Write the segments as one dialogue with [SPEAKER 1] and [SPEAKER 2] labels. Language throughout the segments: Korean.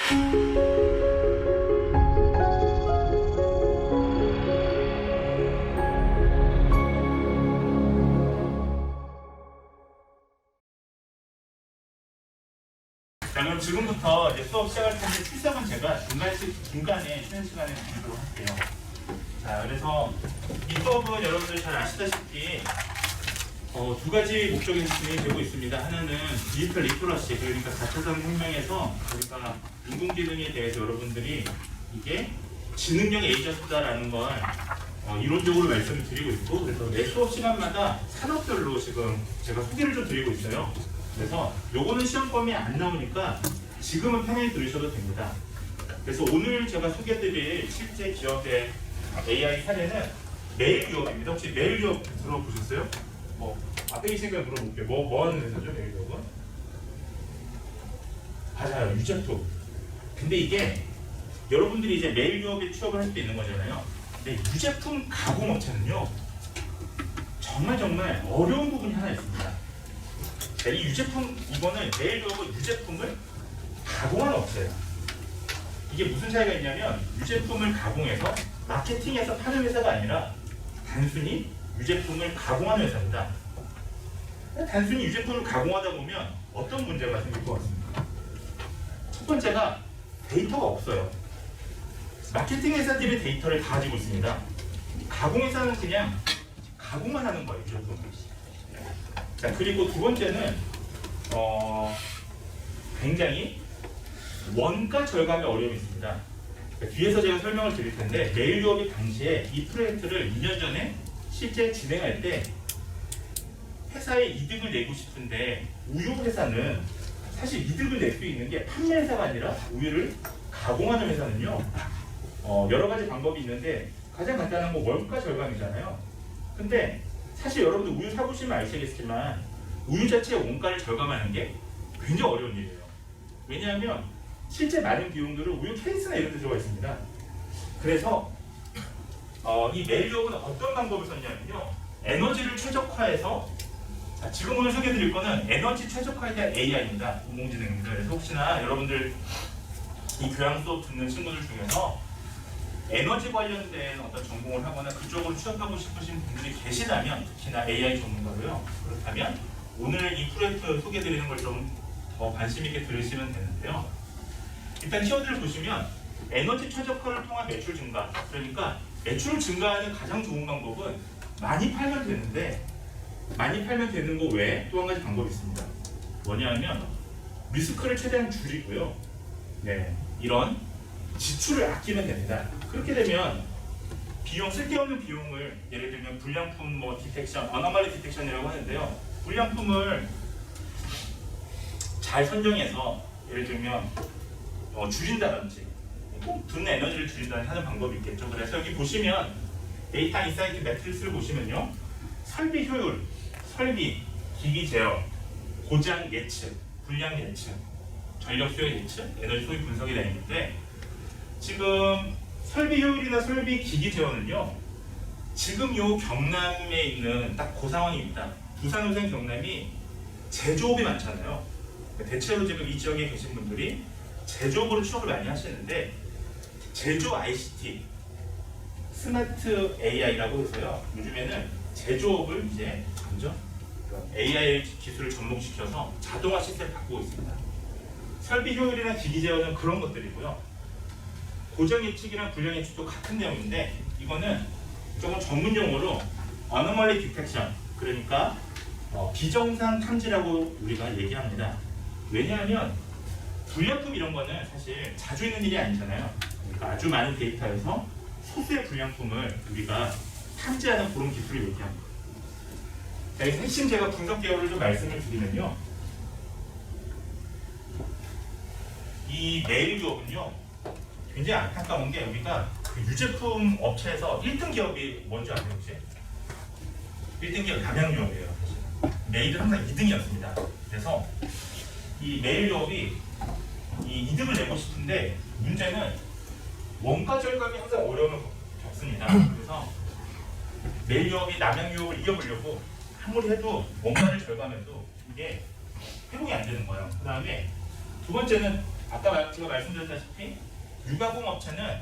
[SPEAKER 1] 자, 그럼 지금부터 이제 수업 시작할 텐데 출석은 제가 중간에 쉬는 시간에 드리도록 할게요. 자, 그래서 이 수업은 여러분들 잘 아시다시피 두 가지 목적이 진행되고 있습니다. 하나는 디지털 리터러시, 그러니까 4차선 혁명에서 우리가 인공지능에 대해서 여러분들이 이게 지능형 에이전트다라는 걸 이론적으로 말씀을 드리고 있고, 그래서 매 수업 시간마다 산업별로 지금 제가 소개를 좀 드리고 있어요. 그래서 요거는 시험 범위에 안 나오니까 지금은 편하게 들으셔도 됩니다. 그래서 오늘 제가 소개드릴 실제 기업의 AI 사례는 메일 유업입니다. 혹시 메일 유업 들어보셨어요? 앞에 계신 거 물어볼게요. 뭐 하는 회사죠, 메일 유업은? 맞아요, 유제품. 근데 이게 여러분들이 이제 메일 유업에 취업을 할 수 있는 거잖아요. 근데 유제품 가공업체는요, 정말 어려운 부분이 하나 있습니다. 이 유제품, 이거는 메일 유업은 유제품을 가공하는 업체예요. 이게 무슨 차이가 있냐면, 유제품을 가공해서 마케팅해서 파는 회사가 아니라 단순히 유제품을 가공하는 회사입니다. 단순히 유제품을 가공하다 보면 어떤 문제가 생길 것 같습니까? 첫 번째가 데이터가 없어요. 마케팅 회사들이 데이터를 다 가지고 있습니다. 가공 회사는 그냥 가공만 하는 거예요, 유제품을. 자, 그리고 두 번째는 굉장히 원가 절감의 어려움이 있습니다. 뒤에서 제가 설명을 드릴 텐데, 메일 유업이 당시에 이 프로젝트를 2년 전에 실제 진행할 때 회사에 이득을 내고 싶은데, 우유 회사는 사실 이득을 낼 수 있는 게 판매 회사가 아니라 우유를 가공하는 회사는요, 여러 가지 방법이 있는데 가장 간단한 거 원가 절감이잖아요. 근데 사실 여러분들 우유 사보시면 아시겠지만 우유 자체의 원가를 절감하는 게 굉장히 어려운 일이에요. 왜냐하면 실제 많은 비용들은 우유 케이스나 이런 데 들어가 있습니다. 그래서 이 메일 유업은 어떤 방법을 썼냐면요, 에너지를 최적화해서, 지금 오늘 소개해드릴 거는 에너지 최적화에 대한 AI입니다. 인공지능입니다. 그래서 혹시나 여러분들 이 교양 수업 듣는 친구들 중에서 에너지 관련된 어떤 전공을 하거나 그쪽으로 취업하고 싶으신 분들이 계시다면, 특히나 AI 전문가로요, 그렇다면 오늘 이 프로젝트 소개해드리는 걸 좀 더 관심 있게 들으시면 되는데요. 일단 키워드를 보시면 에너지 최적화를 통한 매출 증가, 그러니까 매출 증가하는 가장 좋은 방법은 많이 팔면 되는데, 많이 팔면 되는 거 외에 또 한 가지 방법이 있습니다. 뭐냐면 리스크를 최대한 줄이고요, 이런 지출을 아끼면 됩니다. 그렇게 되면 비용, 쓸데없는 비용을, 예를 들면 불량품 디텍션, 어너멀리 디텍션이라고 하는데요, 불량품을 잘 선정해서 예를 들면 줄인다든지 든 에너지를 줄인다든지 하는 방법이 있겠죠. 그래서 여기 보시면 데이터 인사이트 매트릭스를 보시면요, 설비 효율, 설비, 기기 제어, 고장 예측, 불량 예측, 전력 수요 예측, 에너지 소비 분석이 되어 있는데, 지금 설비 효율이나 설비 기기 제어는요, 지금 요 경남에 있는 딱 그 상황입니다. 부산, 호생, 경남이 제조업이 많잖아요. 대체로 지금 이 지역에 계신 분들이 제조업으로 취업을 많이 하시는데, 제조 ICT, 스마트 AI라고 해서요, 요즘에는 제조업을 이제 점점 AI 기술을 접목시켜서 자동화 시스템을 바꾸고 있습니다. 설비 효율이나 기기 제어는 그런 것들이고요, 고장 예측이랑 불량 예측도 같은 내용인데, 이거는 조금 전문 용어로 어너멀리 디텍션, 그러니까 비정상 탐지라고 우리가 얘기합니다. 왜냐하면 불량품 이런 거는 사실 자주 있는 일이 아니잖아요. 그러니까 아주 많은 데이터에서 소수의 불량품을 우리가 탐지하는 그런 기술을 얘기합니다. 여기서 핵심 제가 분석 개요를 좀 말씀을 드리면요, 이 메일 유업은요, 굉장히 안타까운 게, 여기가 그 유제품 업체에서 1등 기업이 뭔지 아세요 혹시? 1등 기업 남양유업이에요. 메일은 항상 2등이었습니다. 그래서 이 메일 유업이 이 이득을 내고 싶은데, 문제는 원가 절감이 항상 어려움을 겪습니다. 그래서 메일 유업이 남양 유업을 이겨보려고 아무리 해도 원가를 절감해도 이게 회복이 안 되는 거예요. 그 다음에 두 번째는 아까 제가 말씀드렸다시피 유가공 업체는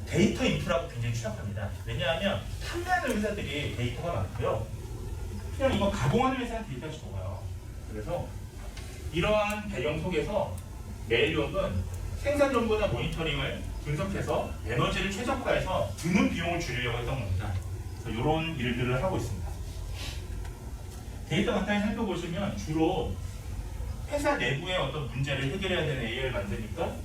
[SPEAKER 1] 데이터 인프라가 굉장히 취약합니다. 왜냐하면 판매하는 회사들이 데이터가 많고요. 그냥 이거 가공하는 회사는 데이터가 적어요. 그래서 이러한 배경 속에서 메일유업은 생산 정보나 모니터링을 분석해서 에너지를 최적화해서 드는 비용을 줄이려고 했던 겁니다. 그래서 이런 일들을 하고 있습니다. 데이터 간단히 살펴보시면 주로 회사 내부의 어떤 문제를 해결해야 되는 AI를 만드니까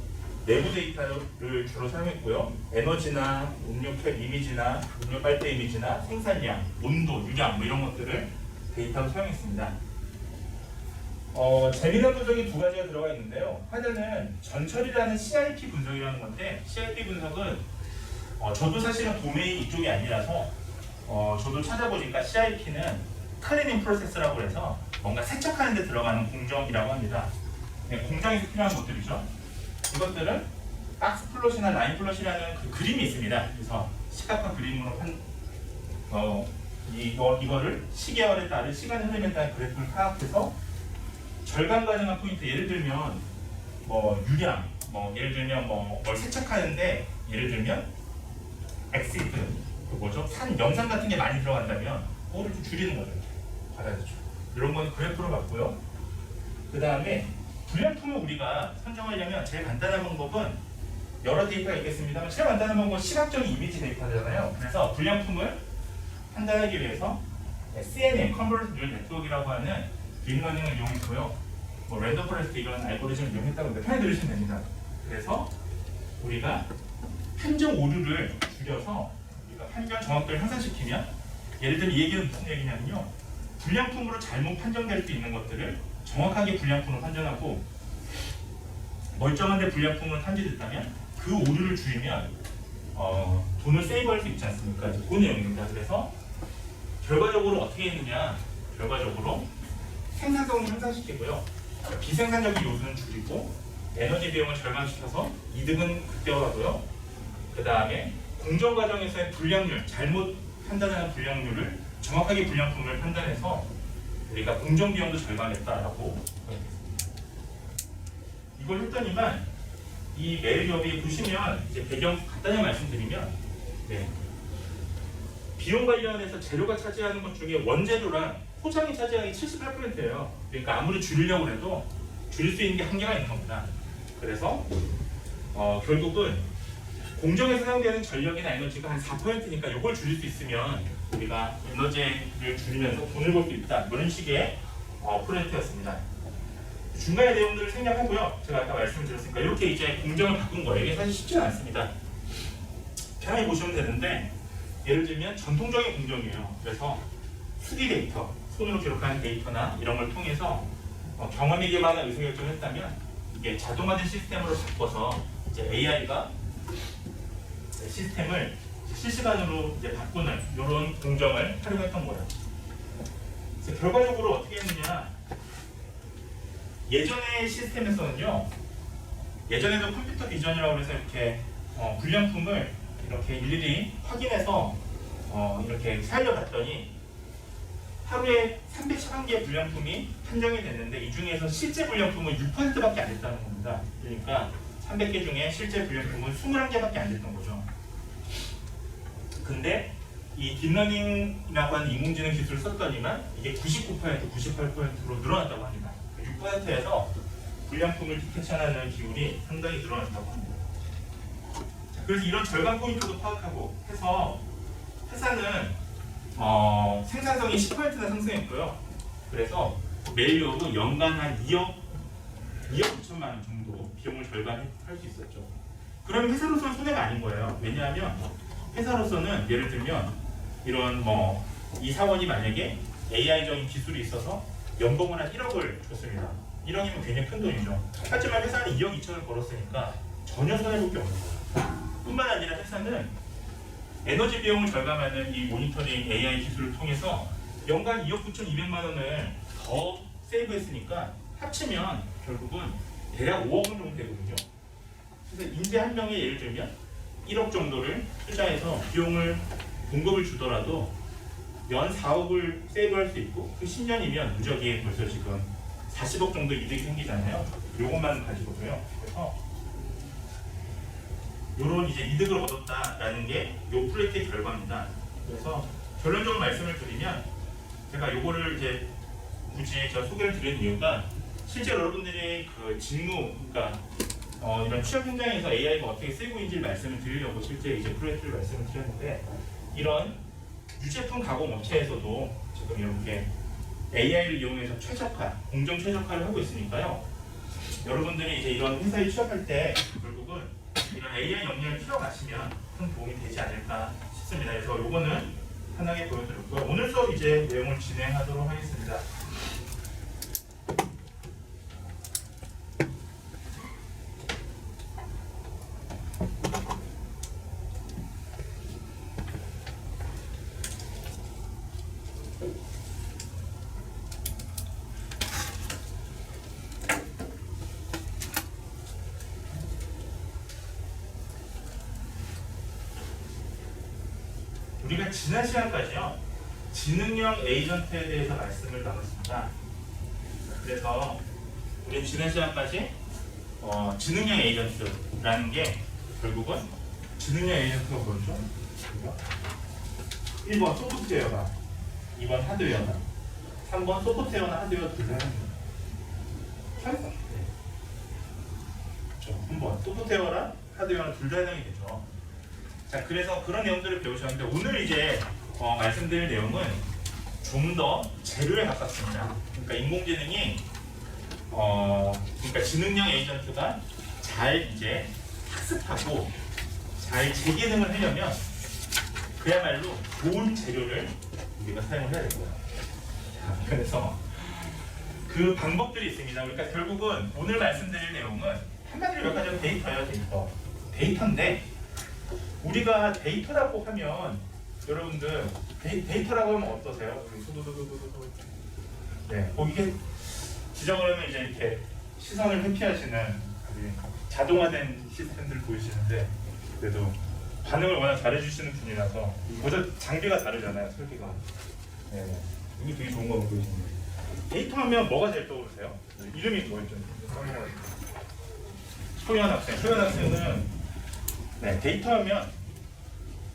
[SPEAKER 1] 내부 데이터를 주로 사용했고요. 에너지나 음료캡 이미지나 음료 빨대 이미지나 생산량, 온도, 유량 뭐 이런 것들을 데이터로 사용했습니다. 재미난 분석이 두 가지가 들어가 있는데요. 하나는 전철이라는 CIP 분석이라는 건데 CIP 분석은 저도 사실은 도메인 이쪽이 아니라서 저도 찾아보니까 CIP는 클리닝 프로세스라고 해서 뭔가 세척하는 데 들어가는 공정이라고 합니다. 네, 공정에서 필요한 것들이죠. 이것들은 박스 플롯이나 라인 플롯이라는 그 그림이 있습니다. 그래서 시각화 그림으로 이거를 시계열에 따른 시간 흐름에 따른 그래프를 파악해서 절감 가능한 포인트, 예를 들면 뭐 유량, 예를 들면 뭘 세척하는데 예를 들면 엑시드, 산 염산 같은 게 많이 들어간다면 그거를 좀 줄이는 거죠. 받아야죠. 이런 건 그래프로 봤고요. 그 다음에 불량품을 우리가 선정하려면 제일 간단한 방법은 여러 데이터가 있겠습니다만 제일 간단한 방법은 시각적인 이미지 데이터잖아요. 그래서 불량품을 판단하기 위해서 CNN, Convolutional Neural Network이라고 하는 딥러닝을 이용했고요. 랜덤 포레스트 이런 알고리즘을 이용했다고 하는데 편히 들으시면 됩니다. 그래서 우리가 판정 오류를 줄여서 우리가 판정 정확도를 향상시키면, 예를 들면 이 얘기는 무슨 얘기냐면요. 불량품으로 잘못 판정될 수 있는 것들을 정확하게 불량품으로 판정하고 멀쩡한데 불량품으로 탐지됐다면 그 오류를 줄이면 돈을 세이브할 수 있지 않습니까? 그 내용입니다. 그래서 결과적으로 어떻게 했느냐, 결과적으로 생산성을 향상시키고요. 비생산적인 요소는 줄이고 에너지 비용을 절감시켜서 이득은 극대화하고요. 그 다음에 공정 과정에서의 불량률, 잘못 판단하는 불량률을 정확하게 불량품을 판단해서 우리가 공정 비용도 절감했다라고 보여드렸습니다. 이걸 했더니만 이 메일유업이 보시면 이제 배경 간단히 말씀드리면, 비용 관련해서 재료가 차지하는 것 중에 원재료랑 포장이 차지하는 게 78%예요. 그러니까 아무리 줄이려고 해도 줄일 수 있는 게 한계가 있는 겁니다. 그래서 결국은 공정에서 사용되는 전력이나 에너지가 한 4%니까 이걸 줄일 수 있으면 우리가 에너지를 줄이면서 돈을 벌 수 있다. 이런 식의 프로젝트였습니다. 중간의 내용들을 생략하고요. 제가 아까 말씀드렸으니까 이렇게 이제 공정을 바꾼 거예요. 이게 사실 쉽지는 않습니다. 편하게 보시면 되는데, 예를 들면 전통적인 공정이에요. 그래서 수기 데이터, 손으로 기록하는 데이터나 이런 걸 통해서 경험에 기반한 의사결정을 했다면 이게 자동화된 시스템으로 바꿔서 이제 AI가 시스템을 실시간으로 이제 바꾸는 이런 공정을 활용했던 거예요. 그래서 결과적으로 어떻게 했느냐, 예전의 시스템에서는요, 예전에도 컴퓨터 비전이라고 해서 이렇게 불량품을 이렇게 일일이 확인해서 이렇게 살려봤더니 하루에 311개의 불량품이 판정이 됐는데 이 중에서 실제 불량품은 6%밖에 안 됐다는 겁니다. 그러니까 300개 중에 실제 불량품은 21개밖에 안 됐던 거죠. 근데 이 딥러닝이라고 하는 인공지능 기술을 썼더니만 이게 99%, 98%로 늘어났다고 합니다. 6%에서 불량품을 디텍션하는 비율이 상당히 늘어났다고 합니다. 자, 그래서 이런 절감 포인트도 파악하고 해서 회사는 생산성이 10%나 상승했고요. 그래서 메일유업은 연간 한 2억 5천만 원 정도 비용을 절감할 수 있었죠. 그럼 회사로서는 손해가 아닌 거예요. 왜냐하면 회사로서는 예를 들면 이런 이 사원이 만약에 AI적인 기술이 있어서 연봉을 한 1억을 줬습니다. 1억이면 굉장히 큰 돈이죠. 하지만 회사는 2억 2천을 벌었으니까 전혀 손해볼 게 없는 거예요. 뿐만 아니라 회사는 에너지 비용을 절감하는 이 모니터링 AI 기술을 통해서 연간 2억 9,200만 원을 더 세이브했으니까 합치면 결국은 대략 5억 원 정도 되거든요. 그래서 인재 한 명에 예를 들면 1억 정도를 투자해서 비용을 공급을 주더라도 연 4억을 세이브할 수 있고 그 10년이면 누적이 벌써 지금 40억 정도 이득이 생기잖아요. 요것만 가지고도요. 그래서 요런 이제 이득을 얻었다라는 게 요 프로젝트의 결과입니다. 그래서 결론적으로 말씀을 드리면 제가 요거를 이제 굳이 제가 소개를 드리는 이유가 실제 여러분들이 그 직무, 그러니까 이런 취업 현장에서 AI가 어떻게 쓰이고 있는지 말씀을 드리려고 실제 이제 프로젝트를 말씀을 드렸는데, 이런 유제품 가공 업체에서도 지금 이렇게 AI를 이용해서 최적화, 공정 최적화를 하고 있으니까요. 여러분들이 이제 이런 회사에 취업할 때 결국은 이런 AI 역량을 키워가시면 큰 도움이 되지 않을까 싶습니다. 그래서 요거는 편하게 보여드렸고요. 오늘 수업 이제 내용을 진행하도록 하겠습니다. 우리가 지난 시간까지요, 지능형 에이전트에 대해서 말씀을 나눴습니다. 그래서 우리 지난 시간까지 지능형 에이전트라는 게 결국은 지능형 에이전트가 뭐죠? 1번 소프트웨어가, 2번 하드웨어가, 3번 소프트웨어나 하드웨어 둘 다 해당이 됩니다. 그렇죠. 3번 소프트웨어랑 하드웨어는 둘 다 해당이 되죠. 자, 그래서 그런 내용들을 배우셨는데 오늘 이제 말씀드릴 내용은 좀 더 재료에 가깝습니다. 그러니까 인공지능이 그러니까 지능형 에이전트가 잘 이제 학습하고 잘 재기능을 하려면 그야말로 좋은 재료를 우리가 사용을 해야 되고요. 자, 그래서 그 방법들이 있습니다. 그러니까 결국은 오늘 말씀드릴 내용은 한마디로 몇 가지 데이터예요. 데이터인데 우리가 데이터라고 하면 여러분들 데이터라고 하면 어떠세요? 네, 이게 지정을 하면 이제 이렇게 시선을 회피하시는 자동화된 시스템들 보이시는데, 그래도 반응을 워낙 잘해주시는 분이라서 모두 장비가 다르잖아요, 설계가. 네, 이게 되게 좋은 거 보이시는데, 데이터 하면 뭐가 제일 떠오르세요? 이름이 뭐였죠? 소연 학생. 소연 학생은 네, 데이터 하면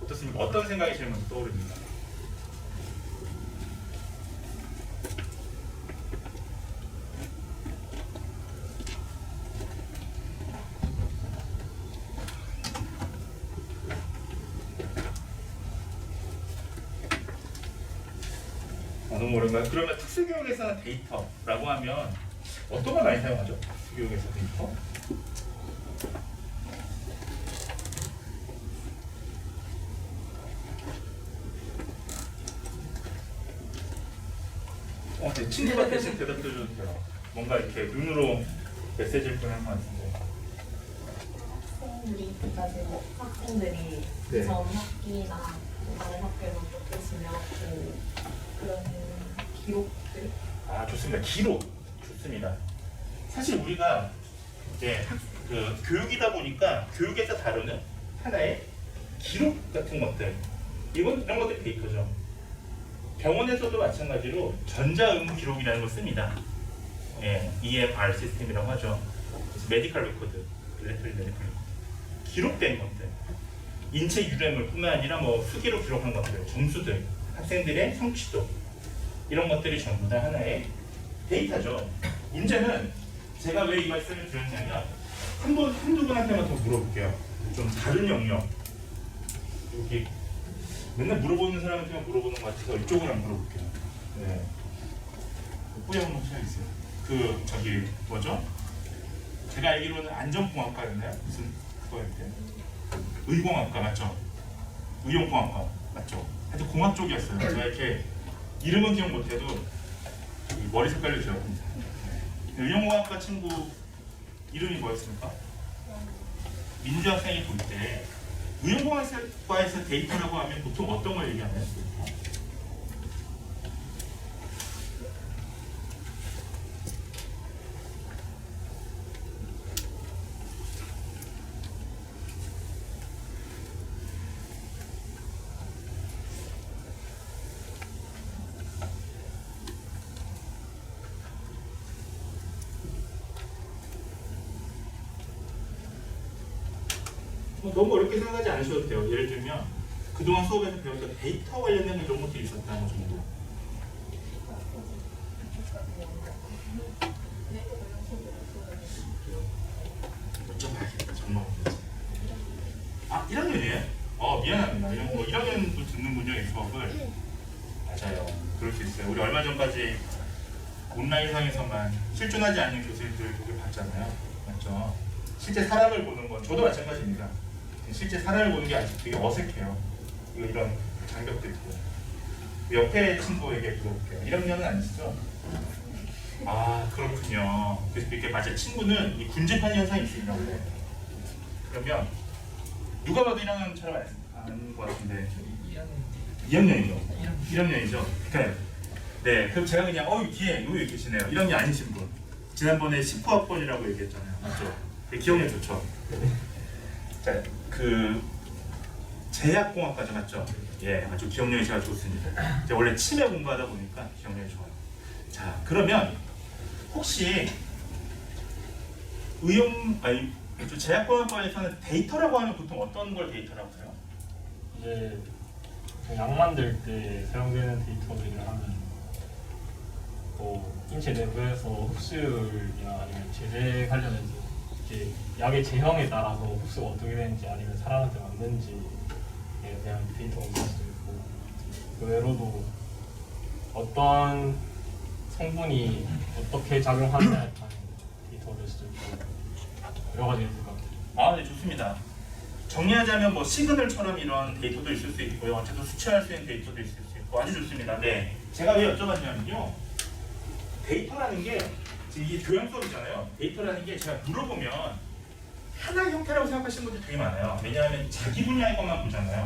[SPEAKER 1] 어떻습니까? 어떤 생각이 제일 먼저 떠오릅니까? 너무 어려운가요? 그러면 특수교육에서는 데이터라고 하면 어떤 걸 많이 사용하죠? 특수교육에서 데이터? 네, 친구가 대신 대답해줘도 돼요. 뭔가 이렇게 눈으로 메시지를 보내는 것 같은데.
[SPEAKER 2] 학생들이 학생들이
[SPEAKER 1] 네.
[SPEAKER 2] 전 학기나 다른 학교에서 보시면 그런 기록들.
[SPEAKER 1] 아, 좋습니다. 기록 좋습니다. 사실 우리가 이제 교육이다 보니까 교육에서 다루는 하나의 기록 같은 것들, 이런 것들이 데이터죠. 병원에서도 마찬가지로 전자의무 기록이라는 걸 씁니다. 예, EMR 시스템이라고 하죠. 메디컬 레코드, 일렉트릭 메디컬 레코드. 기록된 것들, 인체 유래물뿐만 아니라 뭐 수기로 기록한 것들, 점수들, 학생들의 성취도, 이런 것들이 전부 다 하나의 데이터죠. 문제는 제가 왜 이 말씀을 드렸냐면 한두 분한테만 더 물어볼게요. 좀 다른 영역, 여기 맨날 물어보는 사람한테만 물어보는 것 같아서 이쪽은 안 물어볼게요. 네. 뿌리 한번 시작했어요. 저기 뭐죠? 제가 알기로는 안전공학과였나요? 무슨 그거였대요? 의공학과 맞죠? 의용공학과 맞죠? 하여튼 공학 쪽이었어요. 제가 이렇게 이름은 기억 못해도 머리 색깔로 기억합니다. 네. 의용공학과 친구 이름이 뭐였습니까? 민주 학생이 볼 때 의용공학과에서 데이터라고 하면 보통 어떤 걸 얘기하나요? 뭐 너무 어렵게 생각하지 않으셔도 돼요. 예를 들면 그동안 수업에서 배웠던 데이터 관련된 이런 것들이 있었다는 것 정도. 여쭤봐야겠다. 전망 문제. 아 1학년이에요? 미안합니다. 이런 거 1학년도 듣는군요 이 수업을. 맞아요. 그럴 수 있어요. 우리 얼마 전까지 온라인상에서만 실존하지 않는 교수님들을 되게 봤잖아요. 맞죠? 실제 사람을 보는 건 저도 마찬가지입니다. 실제 사람을 보는 게 아직 되게 어색해요. 이런 장벽도 있고. 옆에 친구에게 물어볼게요. 1학년은 아니시죠? 아 그렇군요. 그래서 이렇게 맞아요. 친구는 이 군집하는 현상이 있습니다. 원래. 그러면 누가 봐도 1학년처럼 아는 것 같은데 2학년이죠. 1학년이죠. 그러니까 네, 그럼 제가 그냥 뒤에 여기 계시네요. 1학년 아니신 분. 지난번에 19학번이라고 얘기했잖아요. 맞죠? 기억력 좋죠? 자, 제약공학과죠, 맞죠? 예, 아주 기억력이 제가 좋습니다. 제가 원래 치매 공부하다 보니까 기억력이 좋아요. 자, 그러면 혹시 제약공학과에서는 데이터라고 하면 보통 어떤 걸 데이터라고 해요?
[SPEAKER 3] 이제 약 만들 때 사용되는 데이터들을 하면 인체 내부에서 흡수율이나 아니면 제제 관련해서 이제 약의 제형에 따라서 흡수가 어떻게 되는지 아니면 사람한테 맞는지에 대한 데이터가 있을 수도 있고 그 외로도 어떤 성분이 어떻게 작용하느냐에 따른 데이터가 될 수도 있고 여러 가지 있을 것 같아요.
[SPEAKER 1] 네, 좋습니다. 정리하자면 뭐 시그널처럼 이런 데이터도 있을 수 있고요. 어쨌든 수치할 수 있는 데이터도 있을 수 있고 아주 좋습니다. 네, 제가 왜 여쭤봤냐면요. 데이터라는 게 지금 이게 교양 수업이잖아요. 데이터라는 게 제가 물어보면 하나의 형태라고 생각하시는 분들 되게 많아요. 왜냐하면 자기 분야의 것만 보잖아요.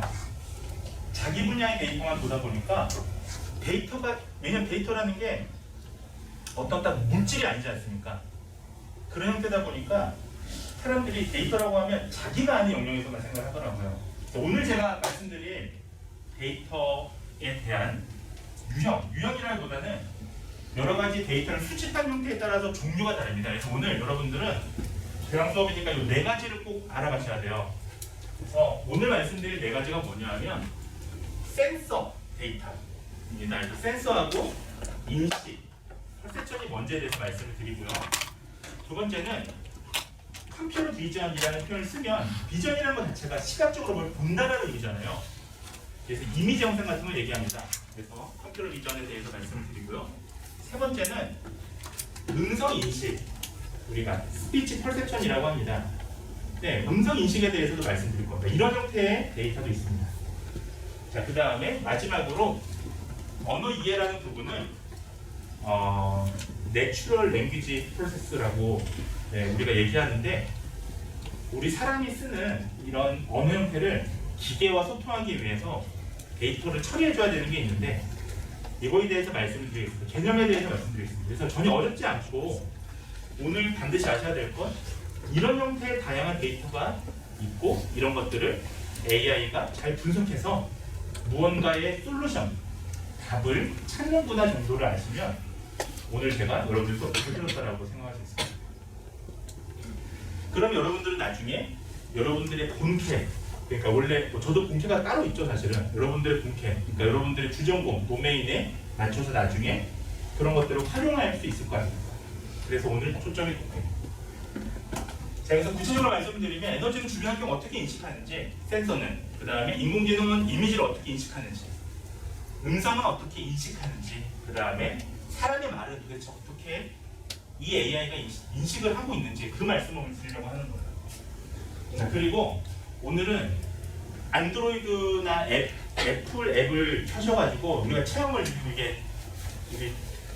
[SPEAKER 1] 자기 분야의 데이터만 보다 보니까 왜냐면 데이터라는 게 어떤 딱 물질이 아니지 않습니까? 그런 형태다 보니까 사람들이 데이터라고 하면 자기가 아는 영역에서만 생각하더라고요. 오늘 제가 말씀드릴 데이터에 대한 유형이라기보다는 여러 가지 데이터를 수집한 형태에 따라서 종류가 다릅니다. 그래서 오늘 여러분들은 교양 수업이니까 이 네 가지를 꼭 알아가셔야 돼요. 그래서 오늘 말씀드릴 네 가지가 뭐냐면 센서 데이터입니다. 그래서 센서하고 인식, 퍼셉션이 뭔지에 대해서 말씀을 드리고요. 두 번째는 컴퓨터 비전이라는 표현을 쓰면 비전이라는 것 자체가 시각적으로 뭘 본다는 의미잖아요. 그래서 이미지 영상 같은 걸 얘기합니다. 그래서 컴퓨터 비전에 대해서 말씀을 드리고요. 세 번째는 음성 인식, 우리가 스피치 퍼셉션이라고 합니다. 네, 음성 인식에 대해서도 말씀드릴 겁니다. 이런 형태의 데이터도 있습니다. 자, 그 다음에 마지막으로 언어 이해라는 부분은 내추럴 랭귀지 프로세스라고 우리가 얘기하는데 우리 사람이 쓰는 이런 언어 형태를 기계와 소통하기 위해서 데이터를 처리해줘야 되는 게 있는데 이거에 대해서 말씀을 드리겠습니다. 개념에 대해서 말씀드리겠습니다. 그래서 전혀 어렵지 않고 오늘 반드시 아셔야 될 건 이런 형태의 다양한 데이터가 있고 이런 것들을 AI가 잘 분석해서 무언가의 솔루션, 답을 찾는구나 정도를 아시면 오늘 제가 여러분들 수업을 해드렸다라고 생각할 수 있습니다. 그럼 여러분들은 나중에 여러분들의 본캐, 그러니까 원래 저도 본캐가 따로 있죠 사실은. 여러분들의 본캐, 그러니까 여러분들의 주전공, 도메인에 맞춰서 나중에 그런 것들을 활용할 수 있을 거 아닙니까? 그래서 오늘 초점이 본캐입니다. 자, 그래서 구체적으로 말씀드리면 에너지는 주변 환경 어떻게 인식하는지, 센서는, 그 다음에 인공지능은 이미지를 어떻게 인식하는지, 음성은 어떻게 인식하는지, 그 다음에 사람의 말은 도대체 어떻게 이 AI가 인식을 하고 있는지 그 말씀을 드리려고 하는 거예요. 자, 그리고 오늘은 안드로이드나 애플 앱을 켜셔가지고 우리가 체험을 이게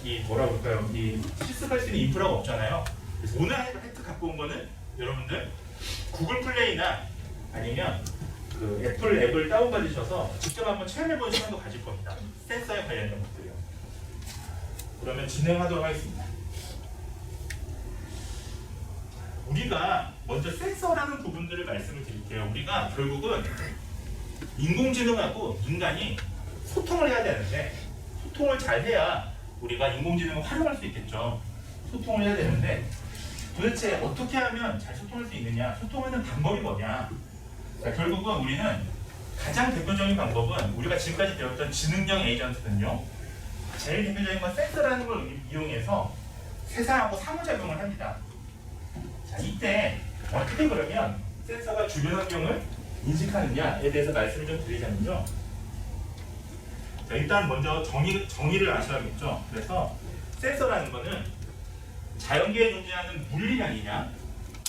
[SPEAKER 1] 이 뭐라 그럴까요? 이 실습할 수 있는 인프라가 없잖아요. 그래서 오늘 혜택 갖고 온 거는 여러분들 구글 플레이나 아니면 그 애플 앱을 다운받으셔서 직접 한번 체험해보는 시간도 가질 겁니다. 센서에 관련된 것들이요. 그러면 진행하도록 하겠습니다. 우리가 먼저 센서라는 부분들을 말씀을 드릴게요. 우리가 결국은 인공지능하고 인간이 소통을 해야 되는데 소통을 잘 해야 우리가 인공지능을 활용할 수 있겠죠. 소통을 해야 되는데 도대체 어떻게 하면 잘 소통할 수 있느냐, 소통하는 방법이 뭐냐, 자, 결국은 우리는 가장 대표적인 방법은 우리가 지금까지 배웠던 지능형 에이전트는요. 제일 대표적인 건 센서라는 걸 이용해서 세상하고 상호작용을 합니다. 자, 이때 어떻게 그러면 센서가 주변 환경을 인식하느냐에 대해서 말씀을 좀 드리자면요. 자, 일단 먼저 정의를 아셔야겠죠. 그래서 센서라는 거는 자연계에 존재하는 물리량이냐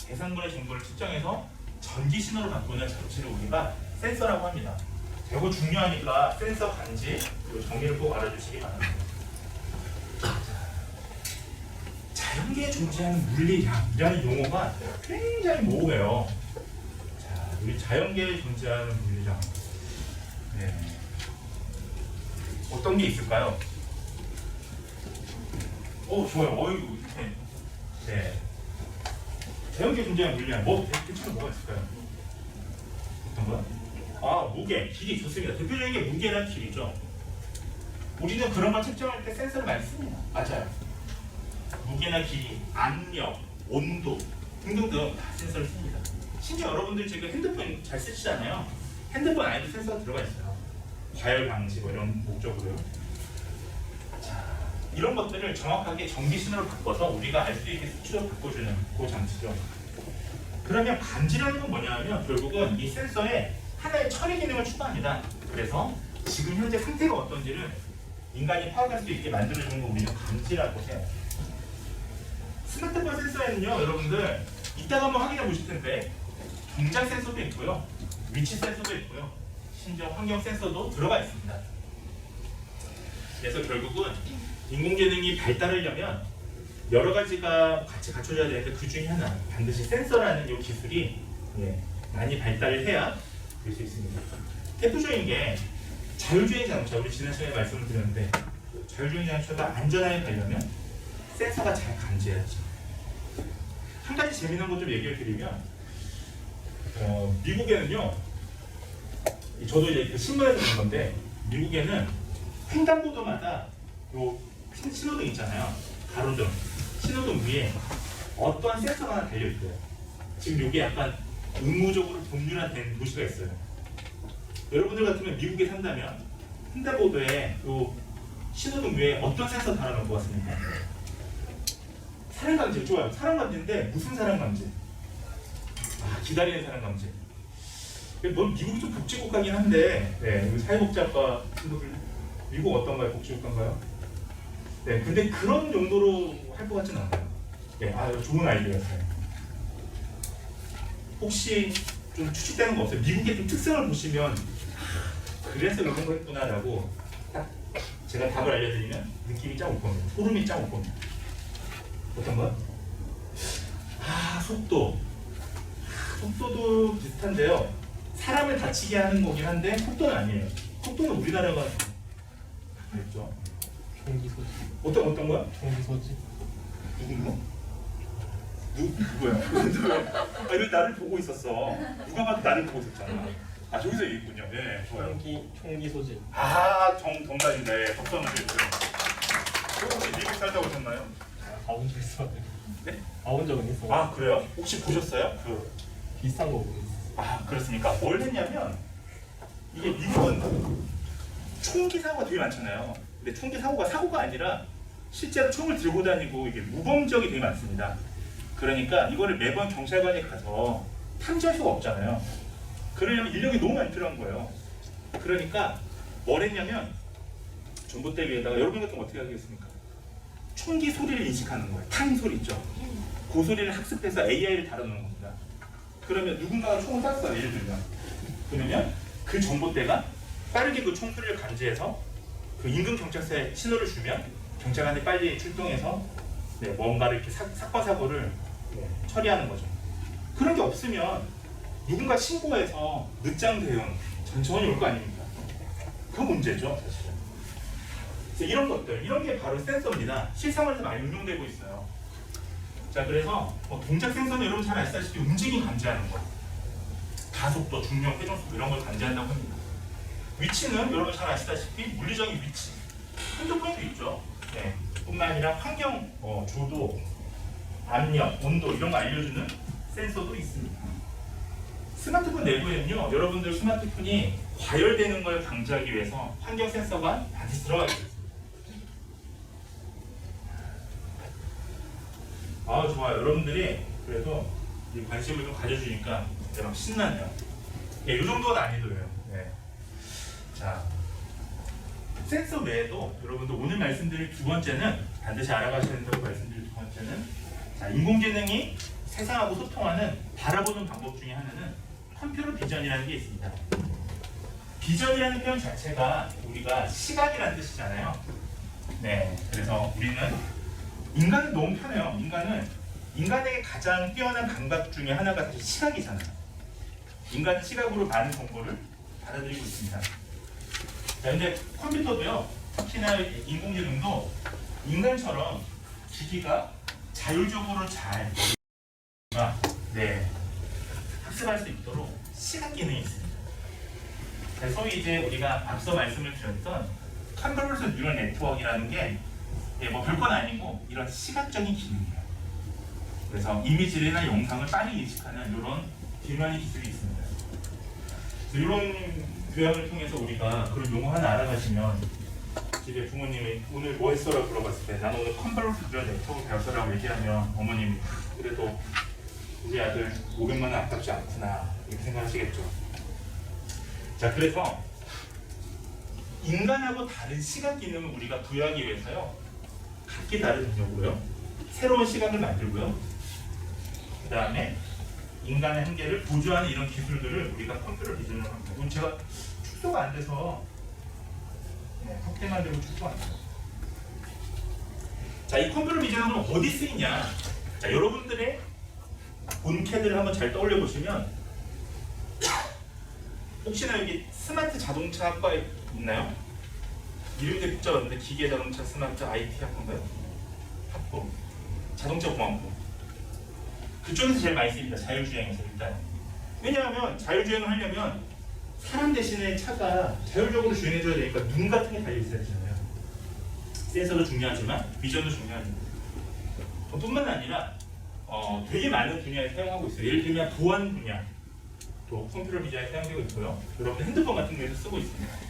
[SPEAKER 1] 대상물의 정보를 측정해서 전기 신호로 바꾸는 장치를 우리가 센서라고 합니다. 이거 중요하니까 센서 간지 이 정의를 꼭 알아주시기 바랍니다. 자연계에 존재하는 물리량이라는 용어가 굉장히 모호해요. 자, 우리 자연계에 존재하는 물리량. 네. 어떤 게 있을까요? 좋아요. 어이구, 이렇게. 네. 자연계에 존재하는 물리량. 대체로 뭐가 있을까요? 어떤 거야? 아, 무게, 길이 좋습니다. 대표적인 게 무게랑 길이죠. 우리는 그런 걸 측정할 때 센서를 많이 씁니다. 맞아요. 무게나 길이, 압력, 온도 등등등 다 센서를 씁니다. 심지어 여러분들 지금 핸드폰 잘 쓰시잖아요. 핸드폰 안에도 센서가 들어가 있어요. 과열 방지 뭐 이런 목적으로요. 자, 이런 것들을 정확하게 전기 신호로 바꿔서 우리가 알 수 있게 수치로 바꿔주는 그 장치죠. 그러면 간지라는 건 뭐냐면 결국은 이 센서에 하나의 처리 기능을 추가합니다. 그래서 지금 현재 상태가 어떤지를 인간이 파악할 수 있게 만들어주는 걸 우리는 감지라고 해요. 스마트폰 센서에는요, 여러분들 이따가 한번 확인해 보실 텐데 동작 센서도 있고요, 위치 센서도 있고요, 심지어 환경 센서도 들어가 있습니다. 그래서 결국은 인공지능이 발달하려면 여러 가지가 같이 갖춰져야 되는데 그 중에 하나 반드시 센서라는 이 기술이 많이 발달을 해야 될 수 있습니다. 대표적인 게 자율주행 자동차, 우리 지난 시간에 말씀을 드렸는데 자율주행 자동차가 안전하게 가려면 센서가 잘 감지해야죠. 한 가지 재미난 것 좀 얘기를 드리면 미국에는요, 저도 이제 그 신문에서 본 건데 미국에는 횡단보도마다 요 신호등 있잖아요. 가로등, 신호등 위에 어떠한 센서가 하나 달려 있어요. 지금 이게 약간 의무적으로 법률화된 도시가 있어요. 여러분들 같으면 미국에 산다면 횡단보도에 요 신호등 위에 어떤 센서 달아놓을 것 같습니까? 사랑감지. 좋아요. 사랑감지인데 무슨 사랑감지? 아, 기다리는 사랑감지. 넌 미국이 좀 복지국가긴 한데, 네, 사회복지학과 친구들 미국 어떤가요? 복지국가인가요? 네, 근데 그런 용도로 할 것 같지는 않아요. 네, 좋은 아이디어였어요. 혹시 좀 추측되는 거 없어요? 미국의 좀 특성을 보시면 그래서 이런 거 했구나라고 딱 제가 답을 알려드리면 느낌이 쫙 올 겁니다. 소름이 쫙 올 겁니다. 어떤 거요? 속도도 비슷한데요. 사람을 다치게 하는 거긴 한데 속도는 아니에요. 속도는 우리나라가 그랬죠.
[SPEAKER 3] 총기 소지.
[SPEAKER 1] 어떤 거야?
[SPEAKER 3] 총기 소지.
[SPEAKER 1] 누구야? 누구야? 왜 나를 보고 있었어? 누가 봐도 나를 보고 있었잖아. 저기서 얘기했군요. 네, 좋아요.
[SPEAKER 3] 총기 소지.
[SPEAKER 1] 정답인데 덕선을 해주세요. 혹시 미국 살다 오셨나요?
[SPEAKER 3] 가본 적 있어요.
[SPEAKER 1] 네?
[SPEAKER 3] 가본 적은 있어요.
[SPEAKER 1] 그래요? 혹시 보셨어요?
[SPEAKER 3] 비슷한 거 보겠어요.
[SPEAKER 1] 그렇습니까? 뭘 했냐면 이게 미국은 총기 사고가 되게 많잖아요. 근데 총기 사고가 아니라 실제로 총을 들고 다니고 이게 무범지역이 되게 많습니다. 그러니까 이거를 매번 경찰관이 가서 탐지할 수가 없잖아요. 그러려면 인력이 너무 많이 필요한 거예요. 그러니까 뭘 했냐면 전봇대 위에다가 여러분 같은 거 어떻게 하겠습니까? 총기 소리를 인식하는 거예요. 탕 소리 있죠. 그 소리를 학습해서 AI를 달아놓는 겁니다. 그러면 누군가가 총을 쐈어요. 예를 들면. 그러면 그 전봇대가 빠르게 그 총 소리를 감지해서 그 인근 경찰서에 신호를 주면 경찰관이 빨리 출동해서 뭔가를 이렇게 사건 사고를 처리하는 거죠. 그런 게 없으면 누군가 신고해서 늦장 대응 천천히 올 거 아닙니까? 그 문제죠, 사실은. 그래서 이런 것들, 이런 게 바로 센서입니다. 실생활에서 많이 응용되고 있어요. 자, 그래서 동작 센서는 여러분 잘 아시다시피 움직임 감지하는 거, 가속도, 중력, 회전속도 이런 걸 감지한다고 합니다. 위치는 여러분 잘 아시다시피 물리적인 위치, 핸드폰에도 있죠. 네. 뿐만 아니라 환경, 조도, 압력, 온도 이런 거 알려주는 센서도 있습니다. 스마트폰 내부에는요, 여러분들 스마트폰이 과열되는 걸 방지하기 위해서 환경 센서가 반드시 들어가 있습니다. 아, 좋아요. 여러분들이 그래도 이 관심을 좀 가져주니까 이제 막 신나네요. 예, 이 정도는 아니도요. 네. 자, 센서 외에도 여러분들 오늘 말씀드릴 두 번째는 반드시 알아가셔야 된다고 말씀드릴 두 번째는, 자, 인공지능이 세상하고 소통하는 바라보는 방법 중에 하나는 컴퓨터 비전이라는 게 있습니다. 비전이라는 표현 자체가 우리가 시각이라는 뜻이잖아요. 네, 그래서 우리는 인간은 너무 편해요. 인간에게 가장 뛰어난 감각 중에 하나가 사실 시각이잖아요. 인간은 시각으로 많은 정보를 받아들이고 있습니다. 자, 근데 컴퓨터도요, 특히나 인공지능도 인간처럼 기기가 자율적으로 잘 학습할 수 있도록 시각 기능이 있습니다. 소위 이제 우리가 앞서 말씀을 드렸던 컨볼루션 뉴럴 네트워크라는 게 뭐 별건 아니고 이런 시각적인 기능이에요. 그래서 이미지나 영상을 빠르게 인식하는 이런 기묘한 기술이 있습니다. 이런 교양을 통해서 우리가 그런 용어 하나 알아가시면 집에 부모님이 오늘 뭐 했어라고 물어봤을 때 나는 오늘 컨볼루션 뉴럴 네트워크 배웠어라고 얘기하면 어머님이 그래도 우리 아들 500만 원 아깝지 않구나 이렇게 생각하시겠죠. 자, 그래서 인간하고 다른 시각 기능을 우리가 부여하기 위해서요, 각기 다른 능력으로요, 새로운 시각을 만들고요, 그 다음에 인간의 한계를 보조하는 이런 기술들을 우리가 컴퓨터 비전으로 합니다. 이건 제가 축소가 안 돼서 확대만 되고 축소가 안 돼요. 자, 이 컴퓨터 비전은 어디 쓰이냐? 자, 여러분들의 본캐드를 한번 잘 떠올려 보시면, 혹시나 여기 스마트 자동차 학과에 있나요? 이름이 되게 복잡한데 기계 자동차 스마트 IT 학과인가요? 학부 자동차 공학부 그쪽에서 제일 많이 쓰입니다. 자율주행에서 일단. 왜냐하면 자율주행을 하려면 사람 대신에 차가 자율적으로 주행해줘야 되니까 눈 같은 게 달려 있어야 되잖아요. 센서도 중요하지만 비전도 중요합니다. 뿐만 아니라 되게 많은 분야에 사용하고 있어요. 예를 들면 보안 분야 또 컴퓨터 비전에 사용되고 있고요. 여러분 핸드폰 같은 데서 쓰고 있습니다.